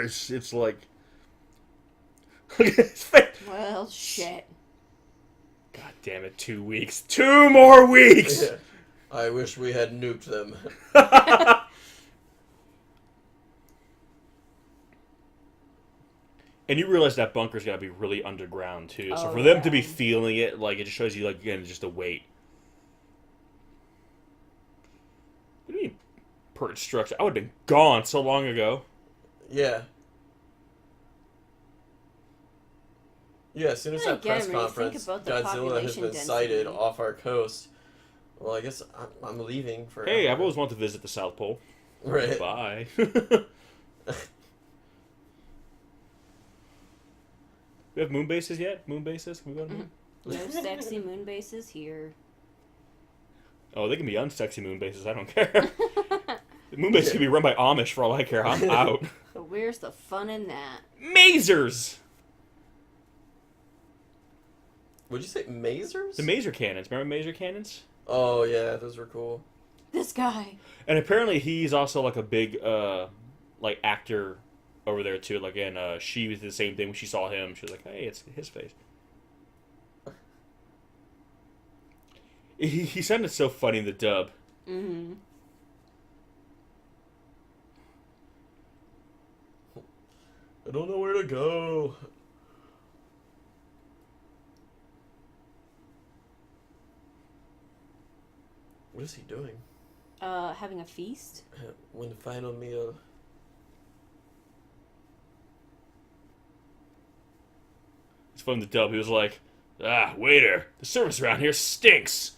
it's like. Look at his face. Well, shit. God damn it! 2 weeks. 2 more weeks. Yeah. I wish we had nuked them. And you realize that bunker's got to be really underground, too. So Oh, for them to be yeah. feeling it, like, it just shows you, like, again, just the weight. What do you mean, perch structure? I would have been gone so long ago. Yeah. Yeah, as soon as Then that again, press when you think conference, about the Godzilla has population been density. sighted off our coast. Well, I guess I'm leaving for. Hey, I've always wanted to visit the South Pole. Right. Bye. We have moon bases yet? Moon bases? Can we go to moon? No sexy moon bases here. Oh, they can be unsexy moon bases. I don't care. The moon bases can be run by Amish for all I care. I'm out. But where's the fun in that? Masers! Would you say masers? The maser cannons. Remember maser cannons? Oh yeah, those were cool. This guy. And apparently he's also like a big like actor over there too. Like, and she was the same thing when she saw him. She was like, "Hey, it's his face." He sounded so funny in the dub. Mm-hmm. I don't know where to go. What is he doing? Having a feast? When the final meal. It's funny in the dub. He was like, "Ah, waiter, the service around here stinks."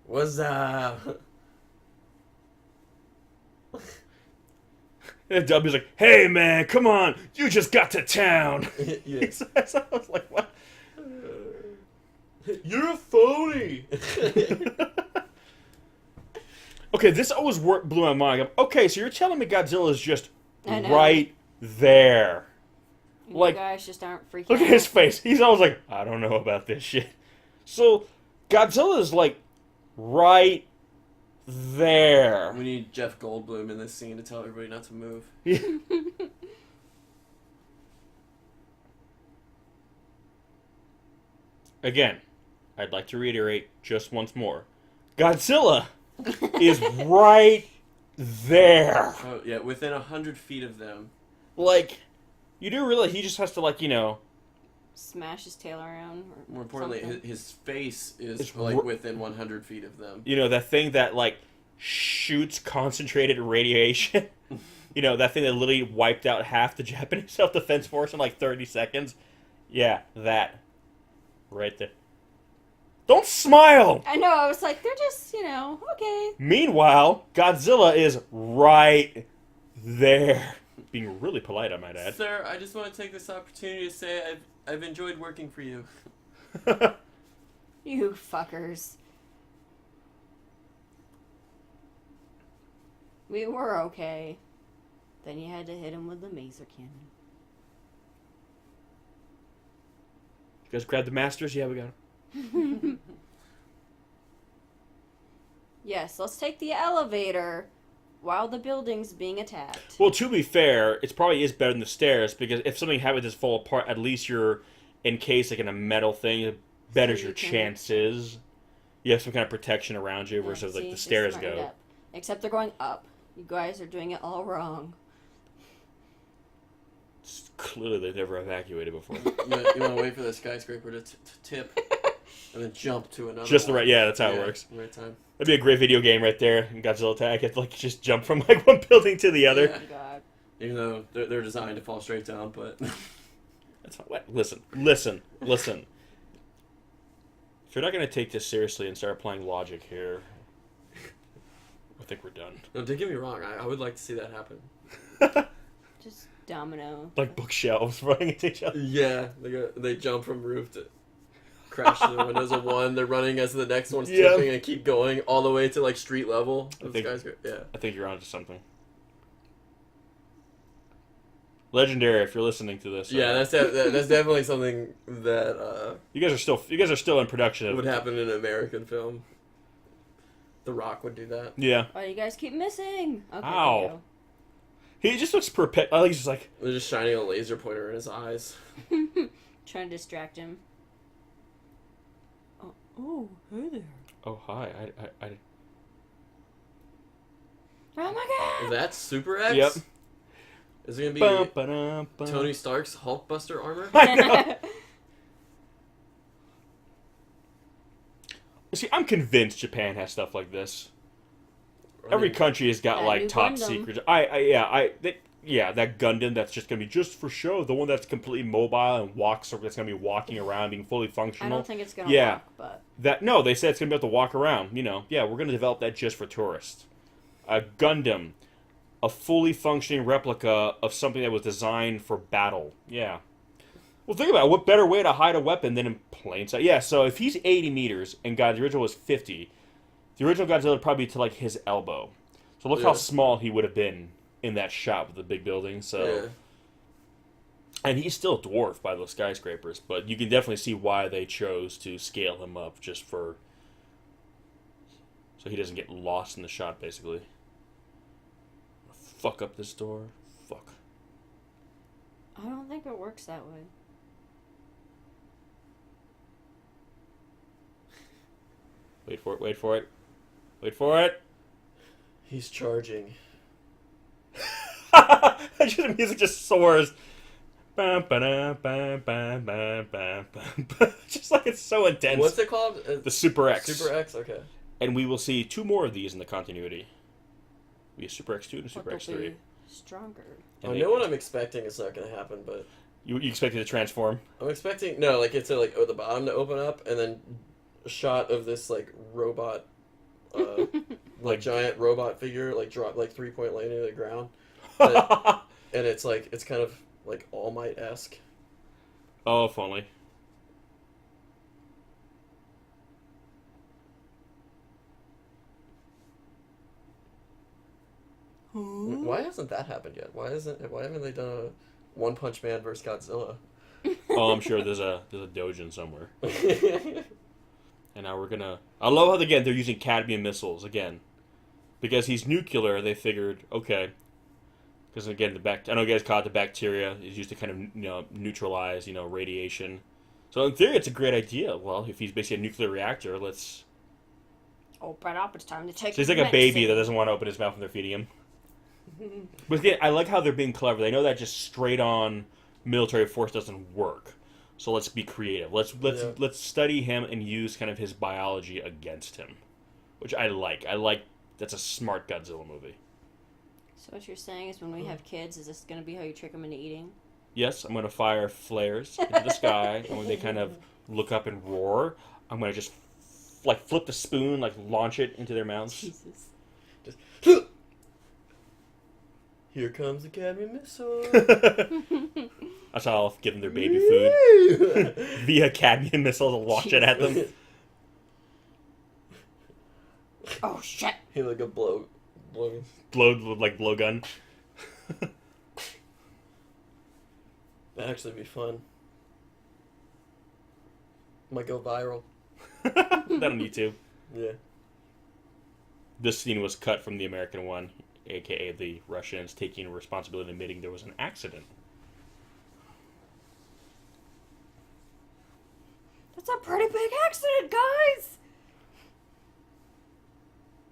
What's up? And the dub, he's like, "Hey man, come on, you just got to town." Yeah. So I was like, "What?" You're a phony. Okay, this always blew my mind. I'm, okay, so you're telling me Godzilla is just I know. right there. Like, you guys just aren't freaking look out. at his face. He's always like, "I don't know about this shit." So Godzilla is like right there. We need Jeff Goldblum in this scene to tell everybody not to move. Again, I'd like to reiterate just once more. Godzilla is right there. Oh yeah, within 100 feet of them. Like, you do realize he just has to, like, you know... Smash his tail around. Or More importantly, something. his face is It's like r- within 100 feet of them. You know, that thing that, like, shoots concentrated radiation. You know, that thing that literally wiped out half the Japanese self-defense force in, like, 30 seconds. Yeah, that. Right there. Don't smile! I know, I was like, they're just, okay. Meanwhile, Godzilla is right there. Being really polite, I might add. Sir, I just want to take this opportunity to say I've enjoyed working for you. You fuckers. We were okay. Then you had to hit him with the maser cannon. You guys grab the masters? Yeah, we got them. Yes, let's take the elevator while the building's being attacked. Well, to be fair, it probably is better than the stairs, because if something happens to fall apart, at least you're encased like in a metal thing. It betters your chances. You have some kind of protection around you versus like see, the stairs they smartened go. up. Except they're going up. You guys are doing it all wrong. Clearly, they've never evacuated before. You want to wait for the skyscraper to tip and then jump to another Just the one. right, yeah, that's how it works. Right time. That'd be a great video game right there. In Godzilla attack, you have to like just jump from like one building to the other. Yeah. Oh, God. Even though they're designed to fall straight down, but... That's not, what? Listen. If you're not going to take this seriously and start applying logic here, I think we're done. No, don't get me wrong. I would like to see that happen. Just domino. Like bookshelves running into each other. Yeah, they jump from roof to crash to the windows of one. They're running as the next one's Yeah. tipping and keep going all the way to like street level. I Of think- skyscraper. Yeah. I think you're onto something. Legendary, if you're listening to this. Yeah, that's definitely something that you guys are still in production. would happen in an American film. The Rock would do that. Yeah. Why do you guys keep missing? Okay, Ow. there you He just looks perpetual. He's just like, They're just shining a laser pointer in his eyes. go. Trying to distract him. Oh, hey there. oh hi, I Oh my God! That's Super X? Yep. Is it Bum, gonna be ba-dum, bum. Tony Stark's Hulkbuster armor? I know. See, I'm convinced Japan has stuff like this. Every country has got That like new top Gundam. secrets. That Gundam that's just gonna be just for show. The one that's completely mobile and walks. That's gonna be walking around, being fully I functional. don't think it's gonna Yeah. walk, but They said it's gonna be able to walk around. We're gonna develop that just for tourists. A Gundam, a fully functioning replica of something that was designed for battle. Yeah. Well, think about it. What better way to hide a weapon than in plain sight? Yeah. So if he's 80 meters and the original was 50, the original Godzilla would probably be to like his elbow. So look how small he would have been in that shot with the big building. So, and he's still dwarfed by those skyscrapers, but you can definitely see why they chose to scale him up just so he doesn't get lost in the shot, basically. Fuck up this door. Fuck. I don't think it works that way. Wait for it. Wait for it. Wait for it. He's charging. The music just soars. Bum, ba-dum, bum, bum, bum, bum, bum. Just like it's so intense. What's it called? The Super X. Super X, okay. And we will see 2 more of these in the continuity. We have Super X2 and a Super But they'll X3. be stronger. I know what I'm expecting is not going to happen, but You expect it to transform? I'm expecting it's the bottom to open up and then a shot of this like robot, giant robot figure drop 3-point landing to the ground, and it's kind of like All Might-esque. Oh, if only. Why hasn't that happened yet? Why haven't they done a One Punch Man versus Godzilla? Oh, I'm sure there's a Dojin somewhere. And now we're gonna. I love how again they're using cadmium missiles again, because he's nuclear. They figured okay, because again I know you guys call it the bacteria is used to kind of neutralize radiation. So in theory, it's a great idea. Well, if he's basically a nuclear reactor, let's. Open up! It's time to take. So he's like a baby that doesn't want to open his mouth when they're feeding him. But again, I like how they're being clever. They know that just straight on military force doesn't work. So let's be creative. Let's study him and use kind of his biology against him, which I like. That's a smart Godzilla movie. So what you're saying is when we have kids, is this going to be how you trick them into eating? Yes, I'm going to fire flares into the sky, and when they kind of look up and roar, I'm going to just flip the spoon, launch it into their mouths. Jesus. Just here comes the cadmium missile. That's how I'll give them their baby food via cadmium missiles. I'll launch it at them. Oh shit! He like a blowgun. Blowgun. That'd actually be fun. Might go viral. That on YouTube. Yeah. This scene was cut from the American one, aka the Russians taking responsibility and admitting there was an accident. That's a pretty big accident, guys!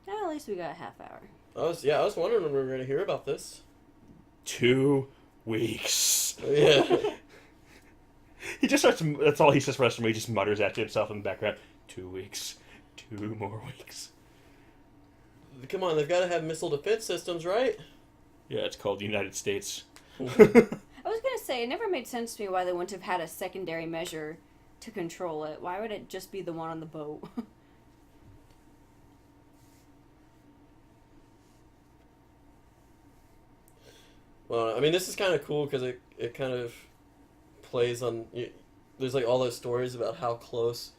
Well, at least we got a half hour. I was wondering when we were going to hear about this. 2 weeks. Yeah. He just starts, that's all he says for the rest of the movie. He just mutters at himself in the background. 2 weeks. 2 more weeks. Come on, they've got to have missile defense systems, right? Yeah, it's called the United States. I was gonna say, it never made sense to me why they wouldn't have had a secondary measure to control it. Why would it just be the one on the boat? Well, I mean, this is kind of cool because it kind of plays on... There's all those stories about how close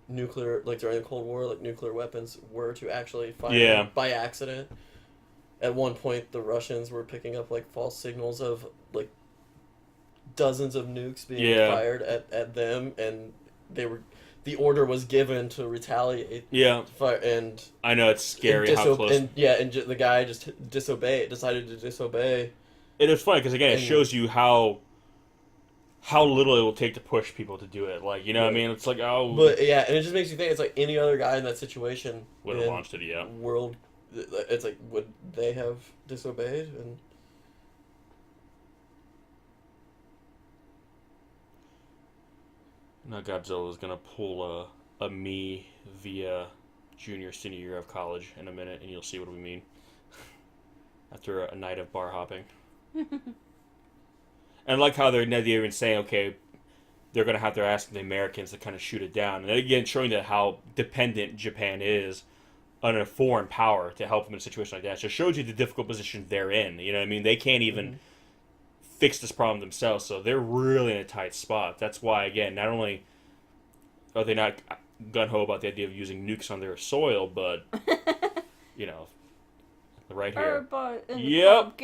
nuclear, during the Cold War, nuclear weapons were to actually fire by accident. At one point, the Russians were picking up, false signals of, dozens of nukes being fired at them, and the order was given to retaliate. Yeah. And I know, it's scary how close... the guy just decided to disobey. It is funny, because, again, it shows you how little it will take to push people to do it. What I mean? It's But, yeah, and it just makes you think, it's any other guy in that situation... Would have launched it, yeah. It's would they have disobeyed? And Now Godzilla is gonna pull a me via senior year of college in a minute, and you'll see what we mean. After a night of bar hopping. And I like how they're even saying, okay, they're going to have to ask the Americans to kind of shoot it down. And again, showing that how dependent Japan is on a foreign power to help them in a situation like that. So it shows you the difficult position they're in. You know what I mean? They can't even fix this problem themselves, so they're really in a tight spot. That's why, again, not only are they not gung-ho about the idea of using nukes on their soil, but, you know, right here. Yep.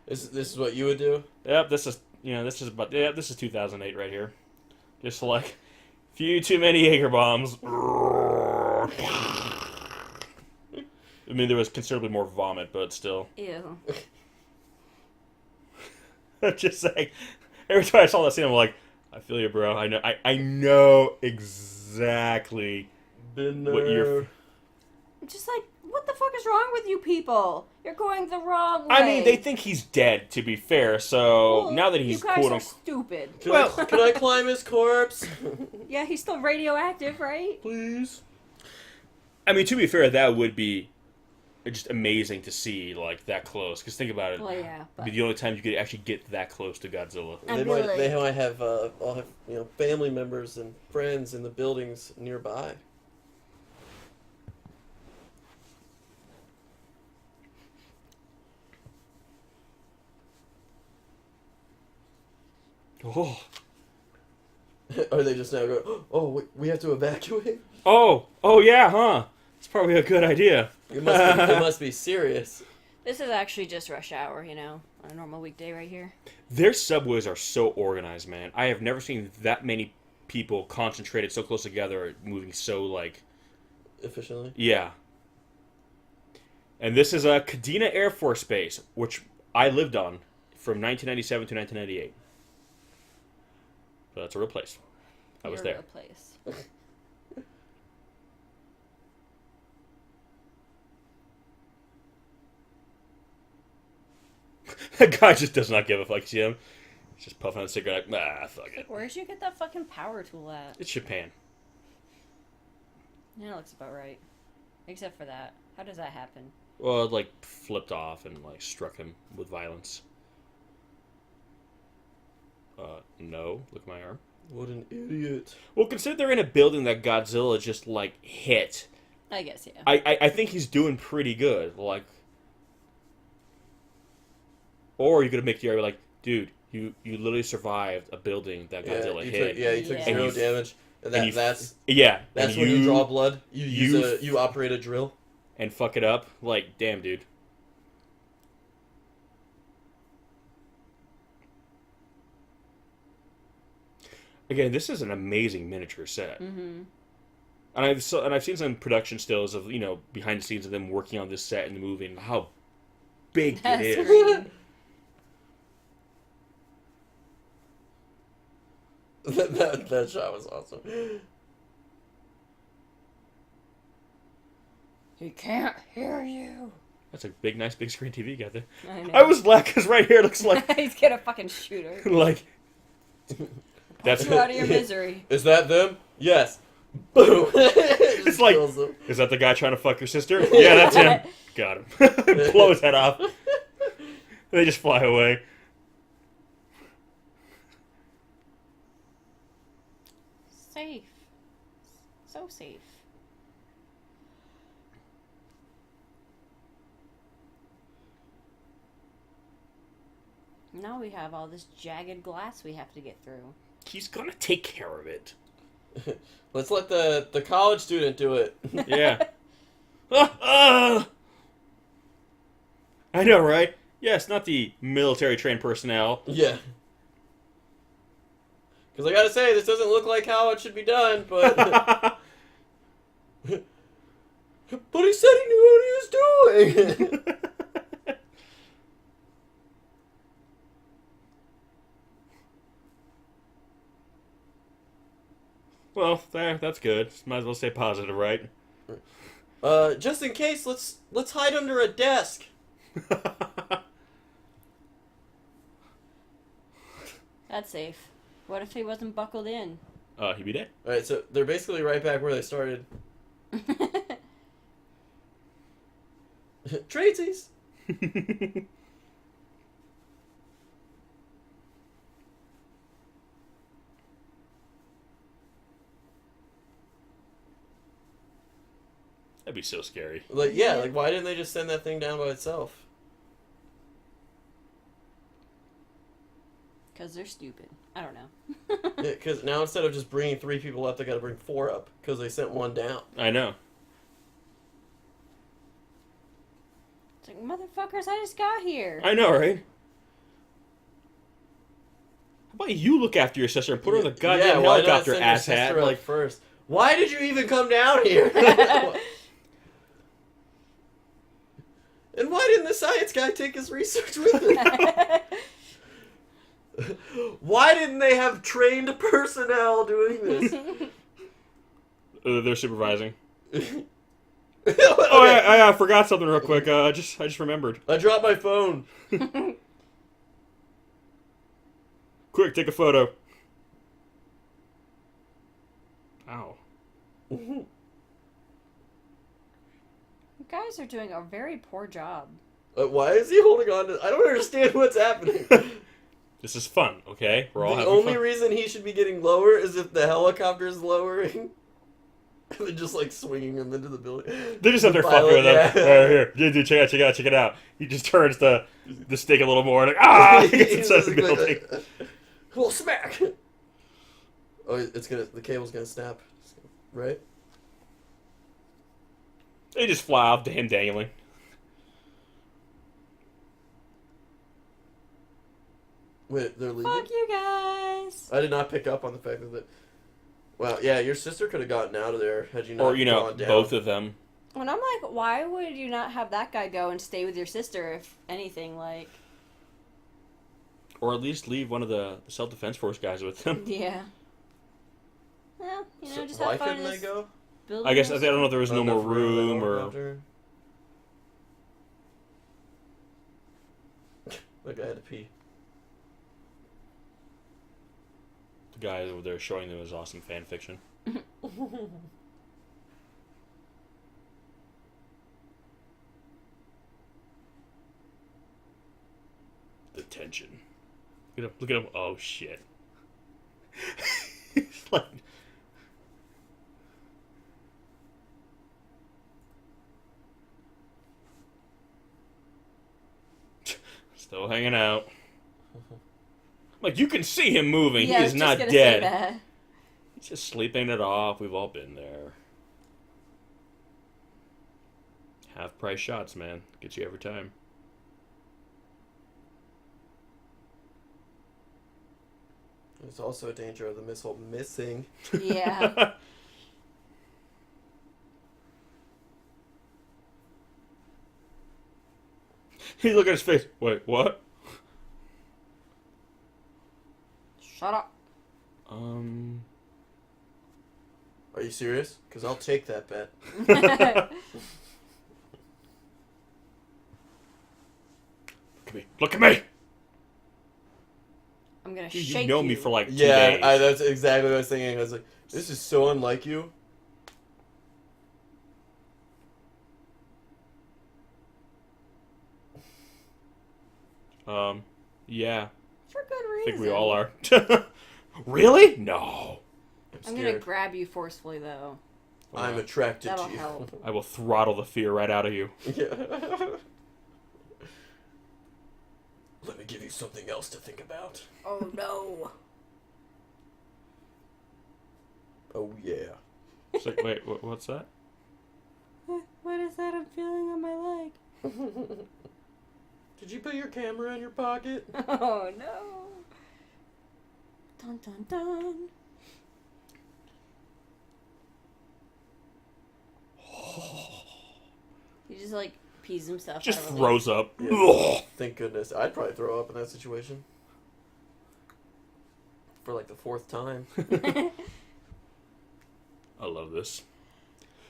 This is what you would do? Yep, this is 2008 right here. Just like few too many Jaeger bombs. I mean, there was considerably more vomit, but still. Ew. I'm just saying. Every time I saw that scene, I'm like, I feel you, bro. I know exactly Been what you're. there. Just like, what the fuck is wrong with you people? You're going the wrong way. I mean, they think he's dead, to be fair, so now that he's you guys quote are unquote. stupid. Can I climb his corpse? Yeah, he's still radioactive, right? Please. I mean, to be fair, that would be just amazing to see, like, that close. Because think about it. Well, yeah. It'd But be the only time you could actually get that close to Godzilla. They might have all have family members and friends in the buildings nearby. Oh. Are they just now going, oh, we have to evacuate? Oh, yeah, huh? It's probably a good idea. It must be serious. this is actually just rush hour, on a normal weekday right here. Their subways are so organized, man. I have never seen that many people concentrated so close together, moving so, like... Efficiently? Yeah. And this is a Kadena Air Force Base, which I lived on from 1997 to 1998. So that's a real place. I was there. Real place. That guy just does not give a fuck. You see him? He's just puffing on a cigarette like, fuck it. Where'd you get that fucking power tool at? It's Japan. Yeah, it looks about right. Except for that. How does that happen? Well, it, like, flipped off and, like, struck him with violence. No. Look at my arm. What an idiot. Well, consider they're in a building that Godzilla just, like, hit. I guess, yeah. I think he's doing pretty good. Like... Or you could make the argument like, dude, you literally survived a building that Godzilla hit. You took zero damage. And that's when you draw blood. You operate a drill. And fuck it up. Like, damn, dude. Again, this is an amazing miniature set. Mm-hmm. And I've seen some production stills of, behind the scenes of them working on this set and the movie and how big it is. Great. that shot was awesome. He can't hear you. That's a nice big screen TV you got there. I know. I was glad because right here it looks like He's gonna fucking shoot her. like that's You out of your misery. Is that them? Yes. Boom. It's like, is that the guy trying to fuck your sister? Yeah, that's him. Got him. Blow his head off. They just fly away. Safe. So safe. Now we have all this jagged glass we have to get through. He's gonna take care of it. Let's let the college student do it. Yeah. I know, right? Yes, not the military trained personnel. Yeah. Because I gotta say, this doesn't look like how it should be done, but... but he said he knew what he was doing! Well, that's good. Might as well stay positive, right? Just in case, let's hide under a desk. That's safe. What if he wasn't buckled in? He'd be dead. All right, so they're basically right back where they started. Tradesies. That'd be so scary. Like, yeah, like, why didn't they just send that thing down by itself? Because they're stupid. I don't know. Yeah, because now instead of just bringing 3 people up, they got to bring 4 up because they sent 1 down. I know. It's like, motherfuckers, I just got here. I know, right? How about you look after your sister and put her in the goddamn why not helicopter, send your asshat? sister up Like, first. Why did you even come down here? And why didn't the science guy take his research with him? Why didn't they have trained personnel doing this? they're supervising. Okay. Oh, I forgot something real quick. I just remembered. I dropped my phone. Quick, take a photo. Ow. You guys are doing a very poor job. Why is he holding on to... I don't understand what's happening. This is fun, okay? We're all The having only fun. reason he should be getting lower is if the helicopter is lowering. And they're just like swinging him into the building. They just have their fucking with him. Here, dude, check it out. He just turns the stick a little more, like, he gets inside the building. Well, smack. Oh, the cable's gonna snap, right? They just fly off to him dangling. Wait, they're leaving? Fuck you guys. I did not pick up on the fact that... Well, yeah, your sister could have gotten out of there had you not Or, gone down. both of them. When I'm like, why would you not have that guy go and stay with your sister, if anything, like... Or at least leave one of the self-defense force guys with them. Yeah. Well, So just why have fun couldn't in they this go? building. I guess, I don't know if there was no more Enough room room or... helicopter. That guy had to pee. The guy over there showing them his awesome fan fiction. The tension. Look at him. Oh, shit. He's like... Still hanging out. Like, you can see him moving. Yeah, He I is was not just gonna say dead. that. He's just sleeping it off. We've all been there. Half price shots, man. Gets you every time. There's also a danger of the missile missing. Yeah. He look at his face. Wait, what? Shut up. Are you serious? Because I'll take that bet. Look at me. Look at me! I'm gonna Dude, shake you know you. me for like 2 Yeah, days. that's exactly what I was thinking. I was like, this is so unlike you. Yeah. For good I reason. think we all are. Really? No. I'm gonna grab you forcefully, though. I'm attracted That'll to you. help. I will throttle the fear right out of you. Yeah. Let me give you something else to think about. Oh no. Oh, yeah. It's like, wait, what's that? What is that I'm feeling on my leg? Did you put your camera in your pocket? Oh no. Dun dun dun. He just like pees himself. Just out of throws up. Yeah. Ugh. Thank goodness. I'd probably throw up in that situation. For like the 4th time. I love this.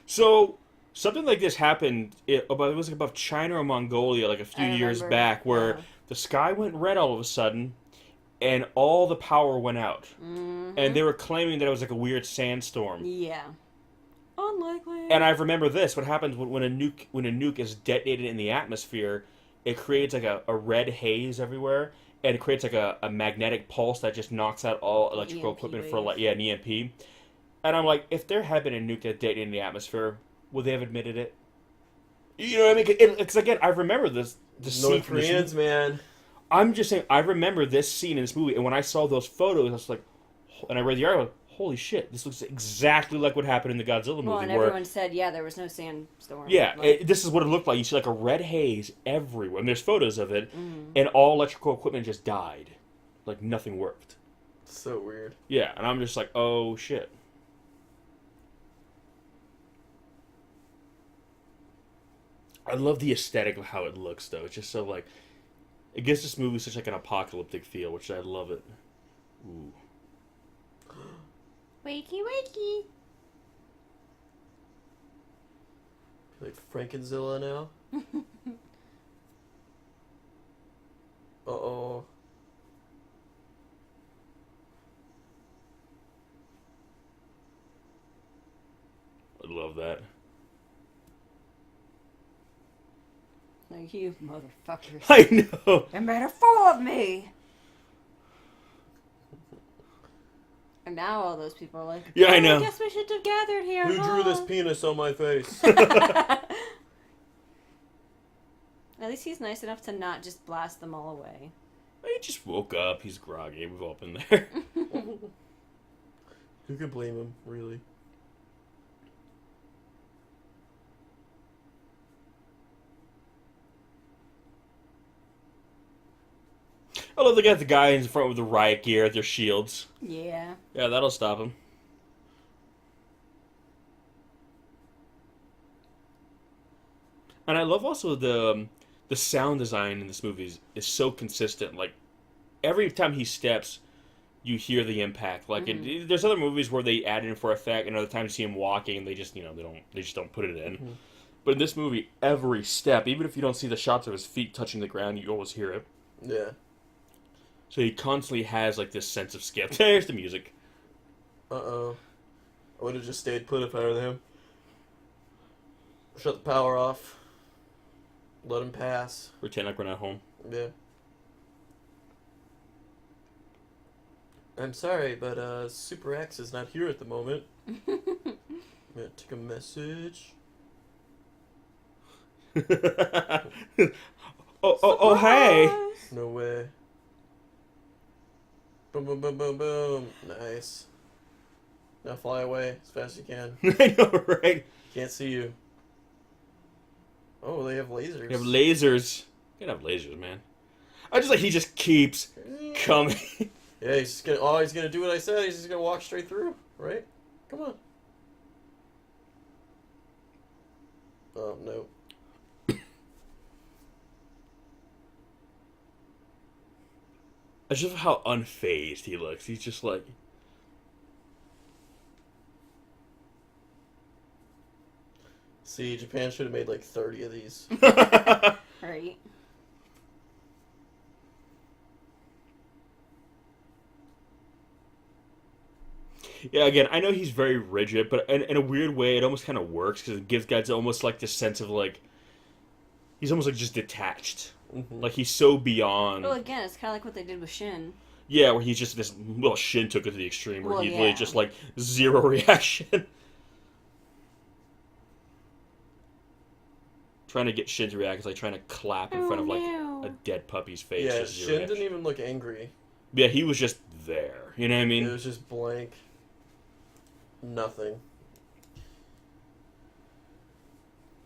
So, something like this happened, it was like above China or Mongolia like a few I years remember. back, where Yeah. the sky went red all of a sudden, and all the power went out. Mm-hmm. And they were claiming that it was like a weird sandstorm. Yeah. Unlikely. And I remember this. What happens when a nuke is detonated in the atmosphere? It creates like a red haze everywhere, and it creates like a magnetic pulse that just knocks out all electrical EMP equipment wave. for like an EMP. And I'm like, if there had been a nuke that detonated in the atmosphere, would they have admitted it? You know what I mean? Because again, I remember the scene North from this Koreans, man. I'm just saying, I remember this scene in this movie, and when I saw those photos, I was like, and I read the article, holy shit, this looks exactly like what happened in the Godzilla movie. Well, and where, everyone said, yeah, there was no sandstorm. yeah, Like, this is what it looked like. You see like a red haze everywhere, and there's photos of it, mm-hmm. and all electrical equipment just died. Like, nothing worked. So weird. Yeah, and I'm just like, oh shit. I love the aesthetic of how it looks, though. It's just so, like, it gives this movie such, like, an apocalyptic feel, which I love it. Ooh. wakey, wakey. Like Frankenzilla now. Uh-oh. I love that. Like, you motherfuckers. I know. They made a fool of me. And now all those people are like, Yeah, I "Oh, know. I guess we should have gathered here. Who drew this huh?" penis on my face? At least he's nice enough to not just blast them all away. He just woke up. He's groggy. We've all been there. Who could blame him, really? I love they got the guy in front with the riot gear, their shields. Yeah. Yeah, that'll stop him. And I love also the sound design in this movie is so consistent. Like, every time he steps, you hear the impact. Like, there's other movies where they add it in for effect, and other times you see him walking, and they just don't put it in. Mm-hmm. But in this movie, every step, even if you don't see the shots of his feet touching the ground, you always hear it. Yeah. So he constantly has, like, this sense of scale. There's the music. Uh-oh. I would have just stayed put if I were him. Shut the power off. Let him pass. Pretend like we're not home. Yeah. I'm sorry, but Super X is not here at the moment. I'm gonna take a message. oh, hey! No way. Boom, boom, boom, boom, boom. Nice. Now fly away as fast as you can. I know, right? Can't see you. Oh, they have lasers. You have lasers. You can have lasers, man. I just like he just keeps coming. Yeah, he's just gonna. Oh, he's gonna do what I said. He's just gonna walk straight through, right? Come on. Oh no. I just love how unfazed he looks. He's just like. See, Japan should have made like 30 of these. Right. Yeah, again, I know he's very rigid, but in a weird way, it almost kind of works because it gives guys almost like this sense of like. He's almost like just detached. Mm-hmm. Like he's so beyond. Well, again, it's kind of like what they did with Shin. Yeah, where he's just this. Well, Shin took it to the extreme where Well, he's yeah. really just like zero reaction. Trying to get Shin to react is like trying to clap in front of like no. a dead puppy's face. Yeah, just zero Shin reaction. didn't even look angry. Yeah, he was just there. You know what I mean? It was just blank. Nothing.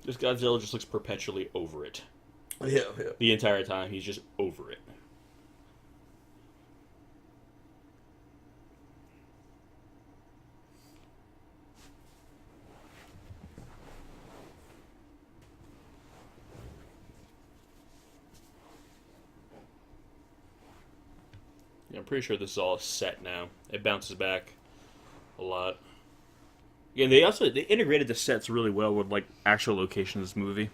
This Godzilla just looks perpetually over it. Yeah, yeah. The entire time, he's just over it. Yeah, I'm pretty sure this is all set now. It bounces back a lot. Yeah, they integrated the sets really well with like actual locations of this movie.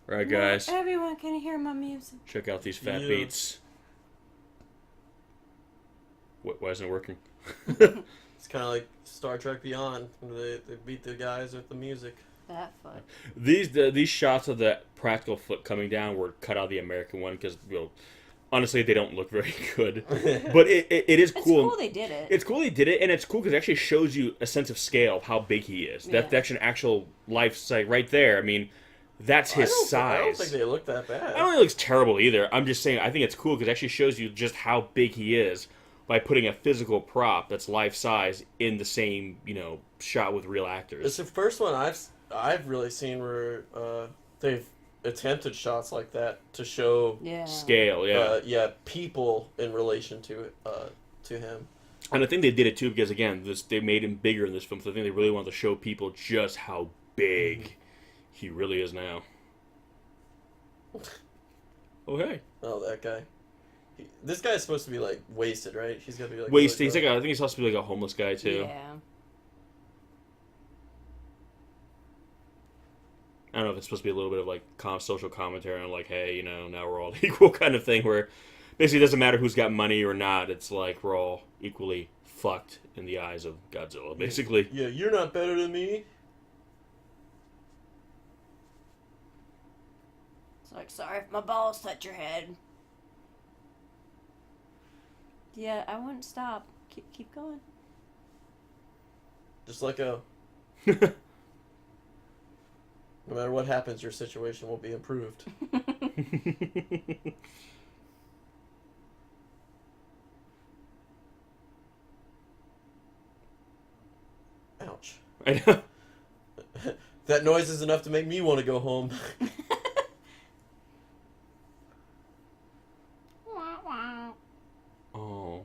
Right, guys? Not everyone can hear my music. Check out these fat Yeah. beats. Why isn't it working? It's kind of like Star Trek Beyond. They beat the guys with the music. That fuck. These shots of the practical foot coming down were cut out of the American one because, honestly, they don't look very good. But it is cool. It's cool they did it. It's cool they did it, and it's cool because it actually shows you a sense of scale of how big he is. Yeah. That's an actual life size right there. I mean, that's his size. I don't think they look that bad. I don't think it looks terrible either. I'm just saying I think it's cool because it actually shows you just how big he is by putting a physical prop that's life size in the same, shot with real actors. It's the first one I've really seen where they've attempted shots like that to show Scale, yeah. people in relation to him. And I think they did it too because, again, they made him bigger in this film, so I think they really wanted to show people just how big he really is now. Oh, hey. Oh, that guy. This guy's supposed to be like wasted, right? He's got to be like Wasted. really I think he's supposed to be like a homeless guy too. Yeah. I don't know if it's supposed to be a little bit of like social commentary on like, hey, now we're all equal kind of thing where basically it doesn't matter who's got money or not. It's like we're all equally fucked in the eyes of Godzilla, basically. Yeah, you're not better than me. It's like, sorry if my balls touch your head. Yeah, I wouldn't stop. Keep going. Just let go. No matter what happens, your situation will be improved. Ouch. I know. That noise is enough to make me want to go home. Oh.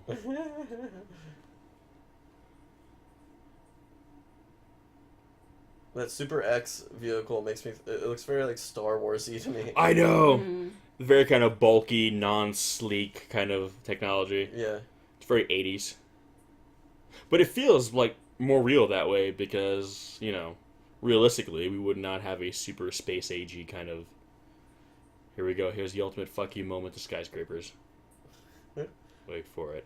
That Super X vehicle makes me... It looks very, like, Star Wars-y to me. I know. Mm-hmm. Very kind of bulky, non-sleek kind of technology. Yeah. It's very 80s. But it feels like more real that way because, realistically, we would not have a super space AG kind of... Here we go. Here's the ultimate fuck you moment to skyscrapers. Wait for it.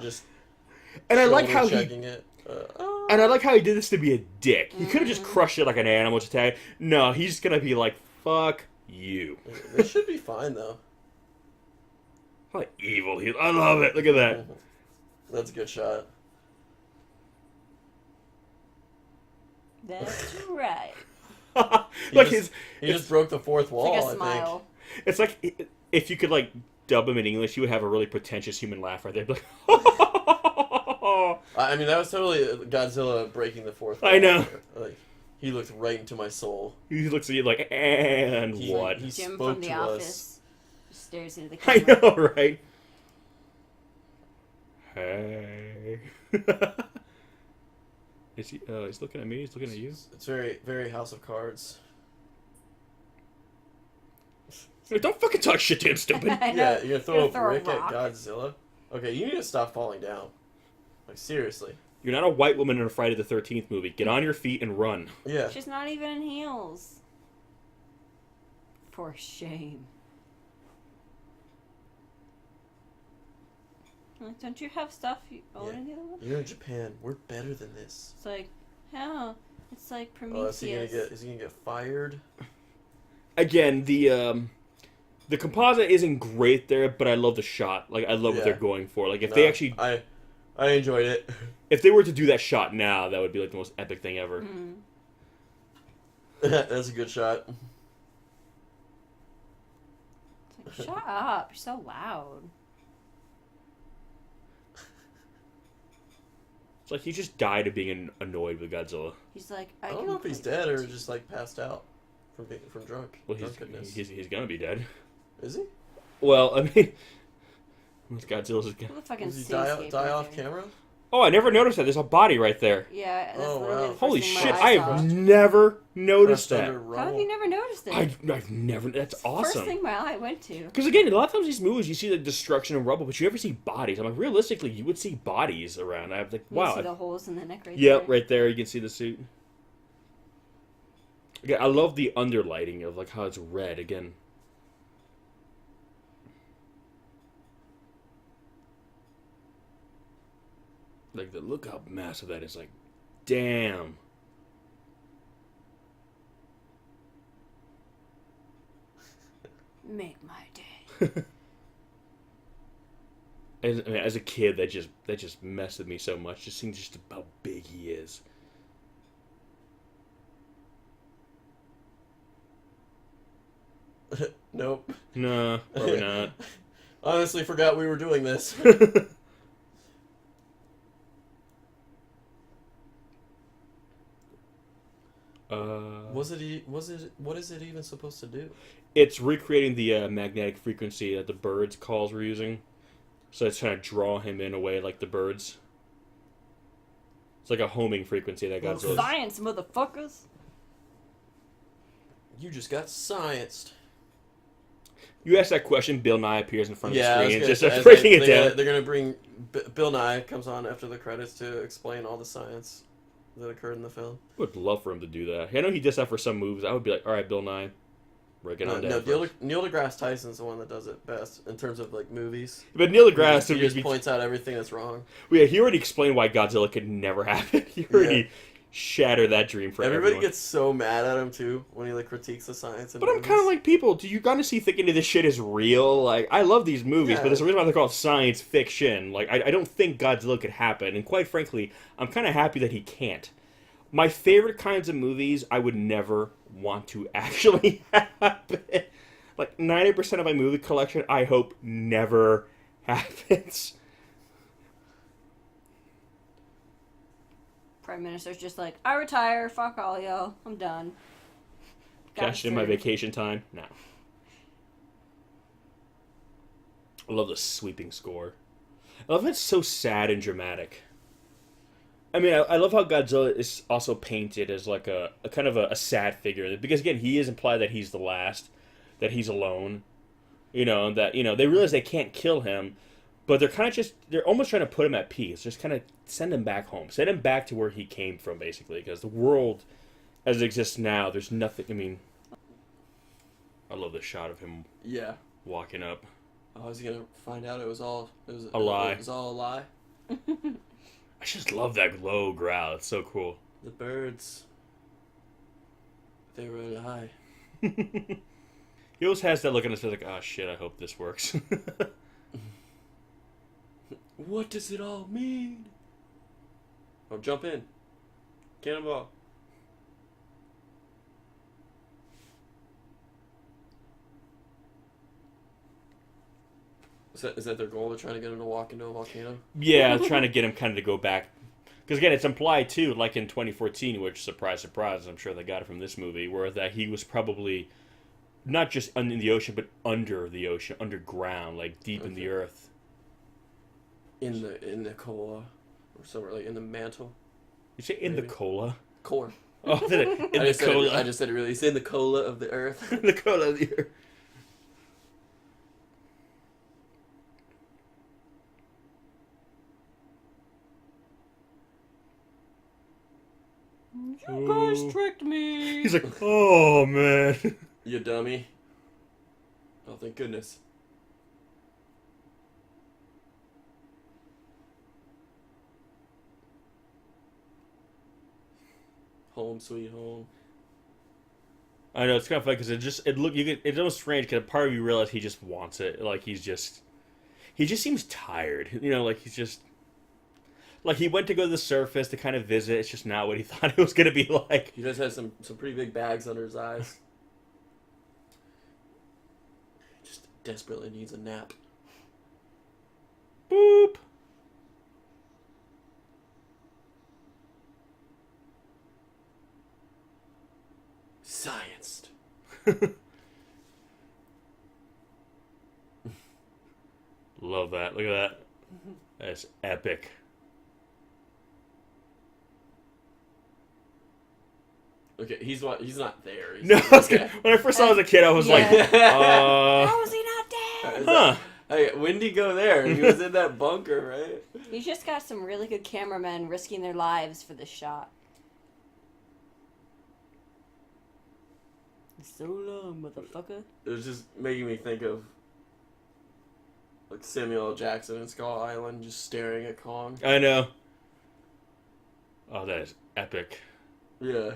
Just And I like how checking it. And I like how he did this to be a dick. He could have just crushed it like an animal to tag. No, he's gonna be like, fuck you. This should be fine, though. How evil he is. I love it. Look at that. That's a good shot. That's right. Like He just broke the fourth wall, It's like a I smile. think. it's like if you could like dub him in English, you would have a really pretentious human laugh right there. Be like, I mean, that was totally Godzilla breaking the fourth wall. I know. Like, he looked right into my soul. He looks at you like, and what? He Jim spoke from The to Office us. just stares into the I camera. know, right? Hey. Is he? He's looking at me. He's looking at you. It's very, very House of Cards. Don't fucking talk shit to him, stupid. I know. Yeah, you're gonna throw a Throw a brick at rock. Godzilla? Okay, you need to stop falling down. Like, seriously. You're not a white woman in a Friday the 13th movie. Get on your feet and run. Yeah. She's not even in heels. For shame. Like, don't you have stuff you own Yeah. in the other one? You're in Japan. We're better than this. It's like, how? It's like Oh, Prometheus. is he gonna get fired? Again, the composite isn't great there, but I love the shot. Like I love what Yeah. they're going for. Like if No, they actually, I enjoyed it. if they were to do that shot now, that would be like the most epic thing ever. Mhm. That's a good shot. It's like, shut up. You're so loud. It's like he just died of being annoyed with Godzilla. He's like, I don't know if he's dead or just like passed out from drunk. Well, drunkenness. he's gonna be dead. Is he? Well, I mean, Godzilla's. What the fucking Does he cityscape die right off there. camera? Oh, I never noticed that. There's a body right there. Yeah, that's Oh, literally wow. the first Holy thing my shit! eye I saw. have never noticed Crushed under that. rubble. How have you never noticed it? I've never. That's It's the awesome. First thing my eye went to. Because again, a lot of times these movies, you see the destruction and rubble, but you never see bodies. I'm like, realistically, you would see bodies around. I'm like, You wow. see the holes in the neck right Yep, there. right there. You can see the suit. Again, I love the underlighting of like how it's red. Again, like look how massive that is. Like, damn. Make my day. As a kid, that just messed with me so much. Just seeing just how big he is. Nope. Nah, probably not. Honestly, forgot we were doing this. What is it even supposed to do? It's recreating the magnetic frequency that the birds' calls were using. So it's trying to draw him in a way like the birds. It's like a homing frequency that Godzilla. Science, motherfuckers. You just got scienced. You ask that question, Bill Nye appears in front of Yeah, the I was screen and gonna just say, starts breaking it they're down. They're gonna bring Bill Nye comes on after the credits to explain all the science that occurred in the film. I would love for him to do that. I know he does that for some movies. I would be like, all right, Bill Nye, break it on down. Neil deGrasse Tyson's the one that does it best in terms of like movies. But Neil deGrasse He just points out everything that's wrong. Yeah, he already explained why Godzilla could never happen. He already shattered that dream for Everybody everyone. gets so mad at him too when he like critiques the science. But I'm kind of like, people, do you honestly think any of this shit is real? Like, I love these movies, Yeah. but there's a reason why they're called science fiction. Like, I don't think Godzilla could happen, and quite frankly, I'm kind of happy that he can't. My favorite kinds of movies, I would never want to actually happen. Like, 90% of my movie collection, I hope never happens. Prime Minister's just like, I retire, fuck all y'all, I'm done. Cash in my vacation time? No. I love the sweeping score. I love how it's so sad and dramatic. I mean, I love how Godzilla is also painted as like a kind of a sad figure. Because, again, he is implied that he's the last, that he's alone. You know, that, you know, they realize they can't kill him, but they're almost trying to put him at peace. Just kind of send him back home. Send him back to where he came from, basically. Because the world, as it exists now, there's nothing, I mean, I love the shot of him walking up. Oh, is he gonna find out it was all A lie. It was all a lie. I just love that low growl. It's so cool. The birds. They were a lie. He always has that look on his face like, oh shit, I hope this works. What does it all mean? Oh, jump in. Cannonball. Is that their goal? They're trying to get him to walk into a volcano? Yeah, trying to get him kind of to go back. Because again, it's implied too, like in 2014, which, surprise, surprise, I'm sure they got it from this movie, where that he was probably not just in the ocean, but under the ocean, underground, like deep in the earth. In the cola, or somewhere like in the mantle. You say in Maybe. the cola? Core. Oh, in the cola. I just said it really. It's in the cola of the earth. In the cola of the earth. You guys tricked me. He's like, oh man. You dummy. Oh, thank goodness. Home sweet home. I know, it's kind of funny because it's almost strange because part of you realize he just wants it. Like he just seems tired. You know, like he's just, like he went to go to the surface to kind of visit. It's just not what he thought it was going to be like. He does have some pretty big bags under his eyes. Just desperately needs a nap. Boop. Scienced. Love that. Look at that. That's epic. Okay, he's not there. He's No, okay. when I first saw him as a kid, I was like, How is he not dead? huh. Hey, when did he go there? He was in that bunker, right? He's just got some really good cameramen risking their lives for this shot. So long, motherfucker. It was just making me think of like Samuel L. Jackson in Skull Island, just staring at Kong. I know. Oh, that is epic. Yeah.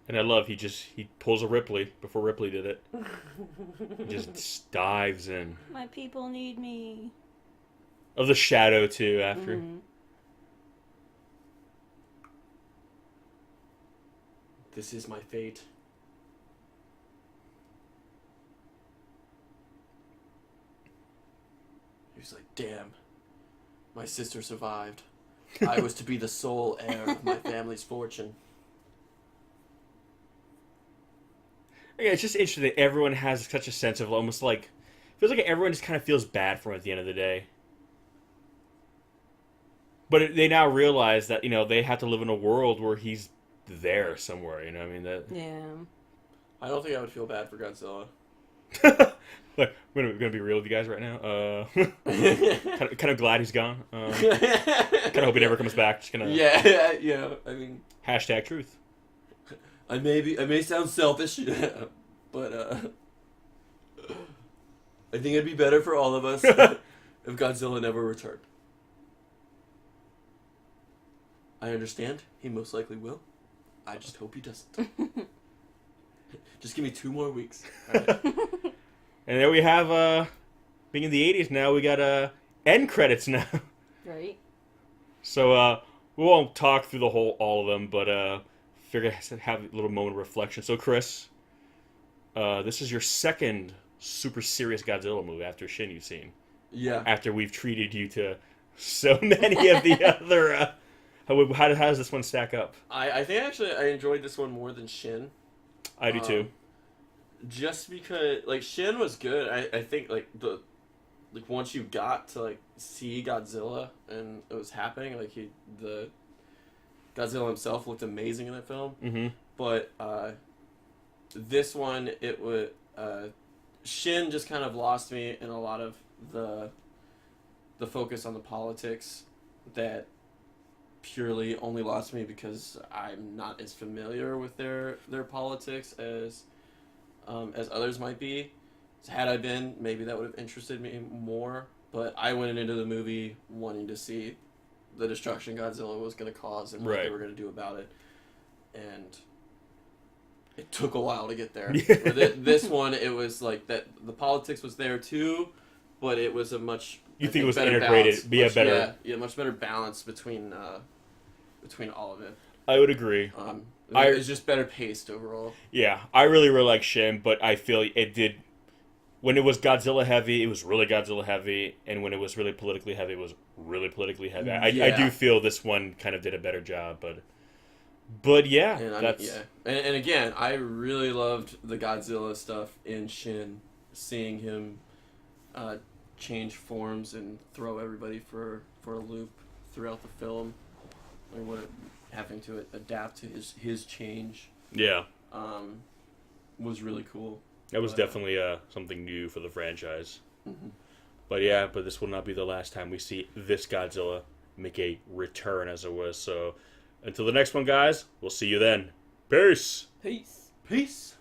And I love he pulls a Ripley before Ripley did it. He just dives in. My people need me. Of the shadow too after. Mm-hmm. This is my fate. He was like, damn, my sister survived. I was to be the sole heir of my family's fortune. Yeah, it's just interesting that everyone has such a sense of almost like, feels like everyone just kind of feels bad for him at the end of the day. But they now realize that, they have to live in a world where he's there somewhere, I mean, that... Yeah. I don't think I would feel bad for Godzilla. Look, we're gonna be real with you guys right now. Kind of glad he's gone. Kind of hope he never comes back. Just gonna Yeah, I mean... Hashtag truth. I may sound selfish, but I think it'd be better for all of us if Godzilla never returned. I understand. He most likely will. I just hope he doesn't. Just give me 2 more weeks. All right. And there we have, being in the 80s now, we got end credits now. Right. So we won't talk through all of them, but figure to have a little moment of reflection. So Chris, this is your second super serious Godzilla movie after Shin you've seen. Yeah. After we've treated you to so many of the other... How does this one stack up? I think actually I enjoyed this one more than Shin. I do too. Just because like Shin was good. I think once you got to see Godzilla and it was happening, the Godzilla himself looked amazing in that film. Mm-hmm. But this one, it would Shin just kind of lost me in a lot of the focus on the politics that purely only lost me because I'm not as familiar with their politics as others might be. Had I been, maybe that would have interested me more. But I went into the movie wanting to see the destruction Godzilla was going to cause and what they were going to do about it. And it took a while to get there. This one, it was like that. The politics was there too, but it was a much it was integrated, balance, much better balance between all of it. I would agree. It was just better paced overall. Yeah, I really like Shin, but I feel it did. When it was Godzilla heavy, it was really Godzilla heavy, and when it was really politically heavy, it was really politically heavy. I do feel this one kind of did a better job, but yeah, And again, I really loved the Godzilla stuff in Shin, seeing him change forms and throw everybody for a loop throughout the film, or having to adapt to his change. Yeah, was really cool. That was definitely something new for the franchise. Mm-hmm. But this will not be the last time we see this Godzilla make a return, as it was. So until the next one, guys, we'll see you then. Peace. Peace. Peace.